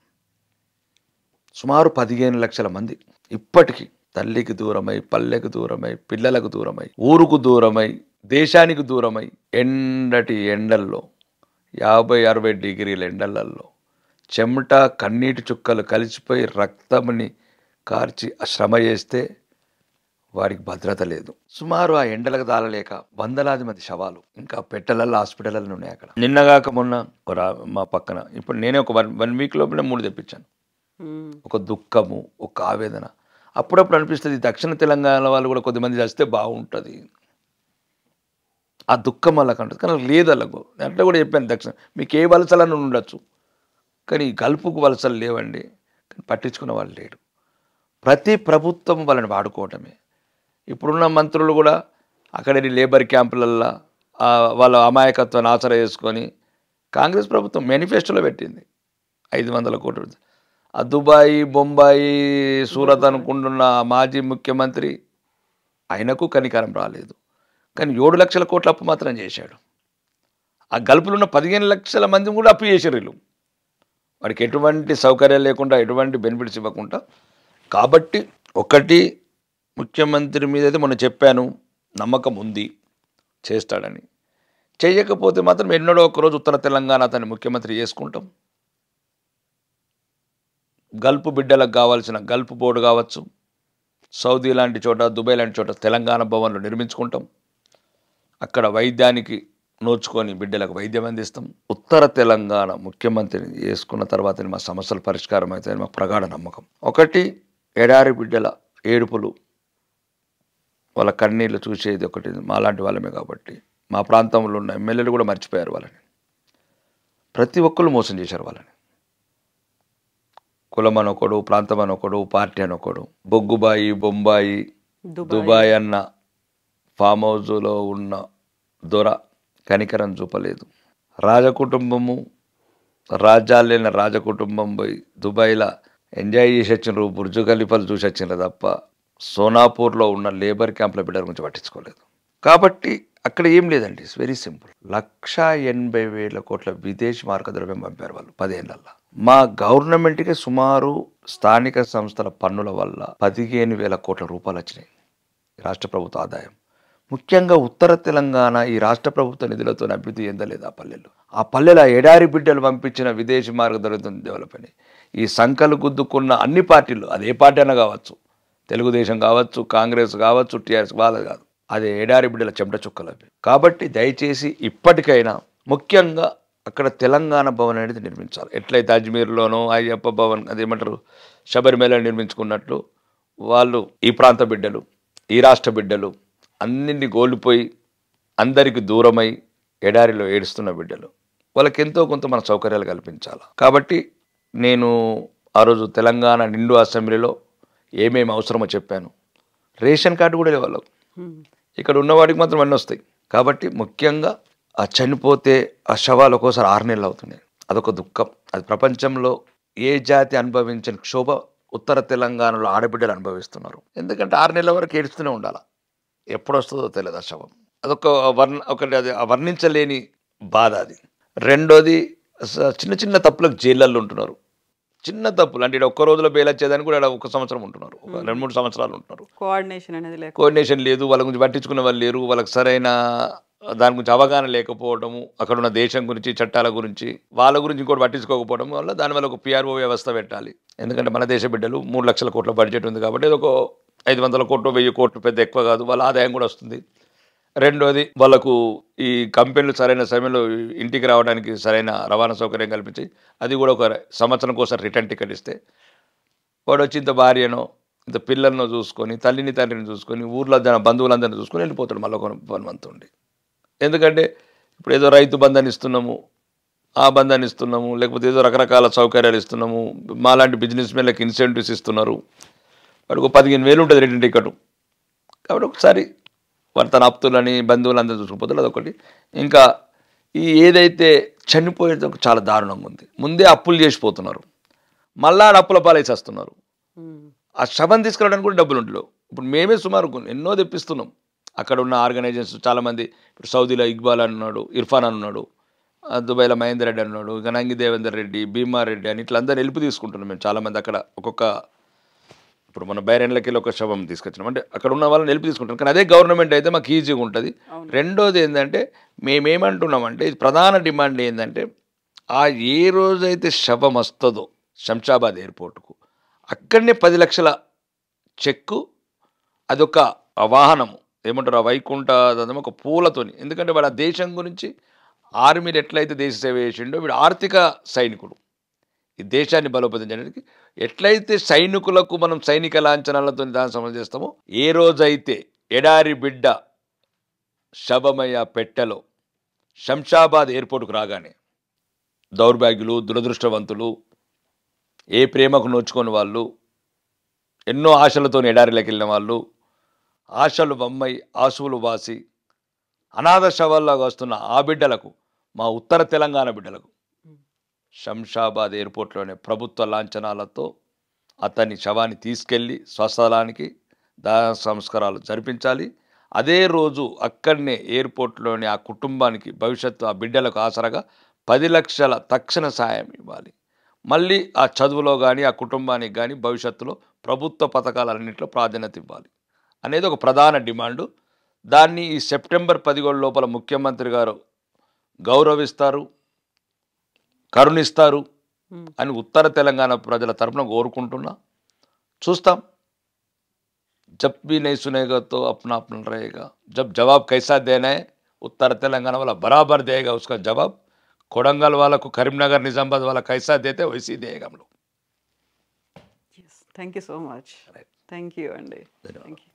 సుమారు 15 లక్షల మంది ఇప్పటికీ తల్లికి దూరమై, పల్లెకు దూరమై, పిల్లలకు దూరమై, ఊరుకు దూరమై, దేశానికి దూరమై, ఎండటి ఎండల్లో 50-60 డిగ్రీల ఎండలలో చెమట కన్నీటి చుక్కలు కలిసిపోయి రక్తంని కార్చి శ్రమ చేస్తే వారికి భద్రత లేదు. సుమారు ఆ ఎండలకు దాలలేక వందలాది మంది శవాలు ఇంకా పెట్టెలలో హాస్పిటల్లో ఉన్నాయి. అక్కడ నిన్నగాక మొన్న మా పక్కన ఇప్పుడు నేనే ఒక 1 వీక్ లోపలే 3 తెప్పించాను. ఒక దుఃఖము, ఒక ఆవేదన. అప్పుడప్పుడు అనిపిస్తుంది దక్షిణ తెలంగాణ వాళ్ళు కూడా కొద్దిమంది చేస్తే బాగుంటుంది. ఆ దుఃఖం వాళ్ళకి అంటుంది, కానీ లేదు వాళ్ళకు. అట్లా కూడా చెప్పాను, దక్షిణ మీకు ఏ వలసలను ఉండొచ్చు, కానీ గల్పుకు వలసలు లేవండి. కానీ పట్టించుకున్న వాళ్ళు లేడు. ప్రతి ప్రభుత్వం వాళ్ళని వాడుకోవటమే. ఇప్పుడున్న మంత్రులు కూడా అక్కడి లేబర్ క్యాంపులల్లో వాళ్ళ అమాయకత్వాన్ని ఆసరా చేసుకొని కాంగ్రెస్ ప్రభుత్వం మేనిఫెస్టోలో పెట్టింది 500 కోట్లు. ఆ దుబాయి, బొంబాయి, సూరత్ అనుకుంటున్న మాజీ ముఖ్యమంత్రి ఆయనకు కనికరం రాలేదు, కానీ 7 లక్షల కోట్ల అప్పు మాత్రం చేశాడు. ఆ గల్పులున్న 15 లక్షల మంది కూడా అప్పు చేశారు వీళ్ళు. వాడికి ఎటువంటి సౌకర్యాలు లేకుండా, ఎటువంటి బెనిఫిట్స్ ఇవ్వకుండా. కాబట్టి ఒకటి, ముఖ్యమంత్రి మీద అయితే మొన్న చెప్పాను, నమ్మకం ఉంది చేస్తాడని. చేయకపోతే మాత్రం ఎన్నడో ఒకరోజు ఉత్తర తెలంగాణ అతన్ని ముఖ్యమంత్రి చేసుకుంటాం. గల్పు బిడ్డలకు కావాల్సిన గల్పు బోర్డు కావచ్చు, సౌదీ లాంటి చోట, దుబాయ్ లాంటి చోట తెలంగాణ భవన్లు నిర్మించుకుంటాం. అక్కడ వైద్యానికి నోచుకొని బిడ్డలకు వైద్యం అందిస్తాం. ఉత్తర తెలంగాణ ముఖ్యమంత్రిని చేసుకున్న తర్వాత మా సమస్యలు పరిష్కారం అవుతాయని మా ప్రగాఢ నమ్మకం. ఒకటి, ఎడారి బిడ్డల ఏడుపులు, వాళ్ళ కన్నీళ్ళు చూసేది ఒకటి మాలాంటి వాళ్ళమే. కాబట్టి మా ప్రాంతంలో ఉన్న ఎమ్మెల్యేలు కూడా మర్చిపోయారు వాళ్ళని. ప్రతి ఒక్కరు మోసం చేశారు వాళ్ళని. కులం అనొకడు, ప్రాంతం అనొకడు, పార్టీ అనొకడు. బొగ్గుబాయి, బొంబాయి, దుబాయ్ అన్న ఫామ్ హౌస్లో ఉన్న దొర కనికరం చూపలేదు. రాజకుటుంబము, రాజ్యాలైన రాజకుటుంబం పోయి దుబాయ్లో ఎంజాయ్ చేసి వచ్చిండ్రు, బుర్జు ఖలీఫాలు చూసి వచ్చిండ్రు తప్ప సోనాపూర్లో ఉన్న లేబర్ క్యాంప్ల బిడ్డల గురించి పట్టించుకోలేదు. కాబట్టి అక్కడ ఏం లేదండి, ఇట్స్ వెరీ సింపుల్. 1,80,000 కోట్ల విదేశీ మార్గద్రవ్యం పంపారు వాళ్ళు 10 ఏళ్లలో. మా గవర్నమెంట్కి సుమారు స్థానిక సంస్థల పన్నుల వల్ల 15,000 కోట్ల రూపాయలు వచ్చినాయి రాష్ట్ర ప్రభుత్వ ఆదాయం. ముఖ్యంగా ఉత్తర తెలంగాణ ఈ రాష్ట్ర ప్రభుత్వ నిధులతో అభివృద్ధి చెందలేదు. ఆ పల్లెల ఎడారి బిడ్డలు పంపించిన విదేశీ మార్గద్రవ్యం డెవలప్ అని ఈ సంకలు గుద్దుకున్న అన్ని పార్టీలు, అదే పార్టీ అయినా కావచ్చు, తెలుగుదేశం కావచ్చు, కాంగ్రెస్ కావచ్చు, టీఆర్ఎస్, వాళ్ళది కాదు, అదే ఎడారి బిడ్డల చెమట చుక్కలు అవి. కాబట్టి దయచేసి ఇప్పటికైనా ముఖ్యంగా అక్కడ తెలంగాణ భవన్ అనేది నిర్మించాలి. ఎట్లయితే అజ్మీర్లోనో అయ్యప్ప భవన్, అదేమంటారు, శబరిమల నిర్మించుకున్నట్లు వాళ్ళు ఈ ప్రాంత బిడ్డలు, ఈ రాష్ట్ర బిడ్డలు అన్నింటినీ కోల్పోయి అందరికి దూరమై ఎడారిలో ఏడుస్తున్న బిడ్డలు, వాళ్ళకి ఎంతో కొంత మన సౌకర్యాలు కల్పించాలి. కాబట్టి నేను ఆ రోజు తెలంగాణ నిండు అసెంబ్లీలో ఏమేమి అవసరమో చెప్పాను. రేషన్ కార్డు కూడా వాళ్ళకు, ఇక్కడ ఉన్నవాడికి మాత్రం అన్నీ వస్తాయి. కాబట్టి ముఖ్యంగా ఆ చనిపోతే ఆ శవాలు ఒక్కోసారి 6 నెలలు అవుతున్నాయి. అదొక దుఃఖం. అది ప్రపంచంలో ఏ జాతి అనుభవించిన క్షోభ ఉత్తర తెలంగాణలో ఆడబిడ్డలు అనుభవిస్తున్నారు. ఎందుకంటే 6 నెలల వరకు ఏడుస్తూనే ఉండాలి, ఎప్పుడు వస్తుందో తెలియదు ఆ శవం. అదొక ఒకటి, అది వర్ణించలేని బాధ అది. రెండోది, చిన్న చిన్న తప్పులకు జైళ్ళల్లో ఉంటున్నారు. చిన్న తప్పులు అంటే ఒక్క రోజులో బెయిల్ వచ్చేదాన్ని కూడా 1 సంవత్సరం ఉంటున్నారు, 2-3 సంవత్సరాలు ఉంటున్నారు. కోఆర్డినేషన్ లేదు, వాళ్ళ గురించి పట్టించుకునే వాళ్ళు లేరు, వాళ్ళకి సరైన దాని గురించి అవగాహన లేకపోవడము, అక్కడ ఉన్న దేశం గురించి, చట్టాల గురించి, వాళ్ళ గురించి ఇంకోటి పట్టించుకోకపోవడం వల్ల దానివల్ల ఒక పిఆర్ఓ వ్యవస్థ పెట్టాలి. ఎందుకంటే మన దేశ బిడ్డలు 3 లక్షల కోట్ల బడ్జెట్ ఉంది కాబట్టి ఇది ఒక 500 కోట్లు 1000 కోట్లు పెద్ద ఎక్కువ కాదు, వాళ్ళ ఆదాయం కూడా వస్తుంది. రెండోది, వాళ్ళకు ఈ కంపెనీలు సరైన సమయంలో ఇంటికి రావడానికి సరైన రవాణా సౌకర్యం కల్పించి, అది కూడా ఒక సంవత్సరం కోసం రిటర్న్ టికెట్ ఇస్తే వాడు వచ్చి ఇంత భార్యనో ఇంత పిల్లలను చూసుకొని, తల్లిని తండ్రిని చూసుకొని, ఊర్లో బంధువులందరినీ చూసుకొని వెళ్ళిపోతాడు మళ్ళీ ఒక 1 మంత్ ఉండి. ఎందుకంటే ఇప్పుడు ఏదో రైతు బంధాన్ని ఇస్తున్నాము, ఆ బంధాన్ని ఇస్తున్నాము, లేకపోతే ఏదో రకరకాల సౌకర్యాలు ఇస్తున్నాము, మాలాంటి బిజినెస్ మెన్లకు ఇన్సెంటివ్స్ ఇస్తున్నారు, వాడికి 15,000 ఉంటుంది రిటర్న్ టికెట్. కాబట్టి ఒకసారి వాడు తన ఆప్తులని బంధువులందరూ చూసుకుపోతాడు, అదొకటి. ఇంకా ఈ ఏదైతే చనిపోయేది చాలా దారుణంగా ఉంది. ముందే అప్పులు చేసిపోతున్నారు, మళ్ళా అప్పుల పాలేసి వస్తున్నారు. ఆ శవం తీసుకురావడానికి కూడా డబ్బులు ఉండలేవు. ఇప్పుడు మేమే సుమారు ఎన్నో తెప్పిస్తున్నాం. అక్కడ ఉన్న ఆర్గనైజేషన్స్ చాలామంది, ఇప్పుడు సౌదీలో ఇక్బాల్ అని ఉన్నాడు, ఇర్ఫాన్ అని ఉన్నాడు, దుబాయ్లో మహేందర్ రెడ్డి అన్నాడు, ఇక నంగి దేవేందర్ రెడ్డి, భీమారెడ్డి అని ఇట్లా అందరూ హెల్ప్ తీసుకుంటున్నాం మేము. చాలామంది అక్కడ ఒక్కొక్క, ఇప్పుడు మన బైరెన్లకి వెళ్ళి ఒక శవం తీసుకొచ్చినాం అంటే అక్కడ ఉన్న వాళ్ళని హెల్ప్ తీసుకుంటాం. కానీ అదే గవర్నమెంట్ అయితే మాకు ఈజీగా ఉంటుంది. రెండోది ఏంటంటే మేమేమంటున్నామంటే ప్రధాన డిమాండ్ ఏంటంటే ఏ రోజైతే శవం వస్తుందో శంషాబాద్ ఎయిర్పోర్ట్కు అక్కడనే 10 లక్షల చెక్కు, అదొక వాహనము ఏమంటారు, ఆ వైకుంఠ ఒక పూలతోని. ఎందుకంటే వాడు ఆ దేశం గురించి ఆర్మీని ఎట్లయితే దేశ సేవ చేసిండో వీడు ఆర్థిక సైనికుడు. ఈ దేశాన్ని బలోపేతం చేయడానికి ఎట్లయితే సైనికులకు మనం సైనిక లాంఛనాలతో దాన్ని సమరం చేస్తామో, ఏ రోజైతే ఎడారి బిడ్డ శవమయ్య పెట్టెలో శంషాబాద్ ఎయిర్పోర్ట్కు రాగానే దౌర్భాగ్యులు, దురదృష్టవంతులు, ఏ ప్రేమకు నోచుకొని వాళ్ళు, ఎన్నో ఆశలతో ఎడారిలోకి వెళ్ళిన వాళ్ళు, ఆశలు బొమ్మై ఆశువులు వాసి అనాథ శవాల్లాగా వస్తున్న ఆ బిడ్డలకు, మా ఉత్తర తెలంగాణ బిడ్డలకు శంషాబాద్ ఎయిర్పోర్ట్లోనే ప్రభుత్వ లాంఛనాలతో అతని శవాన్ని తీసుకెళ్ళి స్వస్థలానికి దాన సంస్కారాలు జరిపించాలి. అదే రోజు అక్కడనే ఎయిర్పోర్ట్లోని ఆ కుటుంబానికి భవిష్యత్తు ఆ బిడ్డలకు ఆసరగా 10 లక్షల తక్షణ సాయం ఇవ్వాలి. మళ్ళీ ఆ చదువులో కానీ ఆ కుటుంబానికి కానీ భవిష్యత్తులో ప్రభుత్వ పథకాలన్నింటిలో ప్రాధాన్యత ఇవ్వాలి అనేది ఒక ప్రధాన డిమాండు. దాన్ని ఈ సెప్టెంబర్ 17 లోపల ముఖ్యమంత్రి గారు గౌరవిస్తారు, కరుణిస్తారు అని ఉత్తర తెలంగాణ ప్రజల తరపున కోరుకుంటున్నా. చూస్తాం. जब भी नहीं सुनेगा तो अपना अपना रहेगा. जब जवाब कैसा देना है उत्तर तेलंगाना वाला बराबर देगा उसका जवाब. कोडंगल वाला को करीमनगर निजामाबाद वाला कैसा देते वैसे ही देगा हम लोग. Yes, thank you so much. Thank you, Andy. Thank you.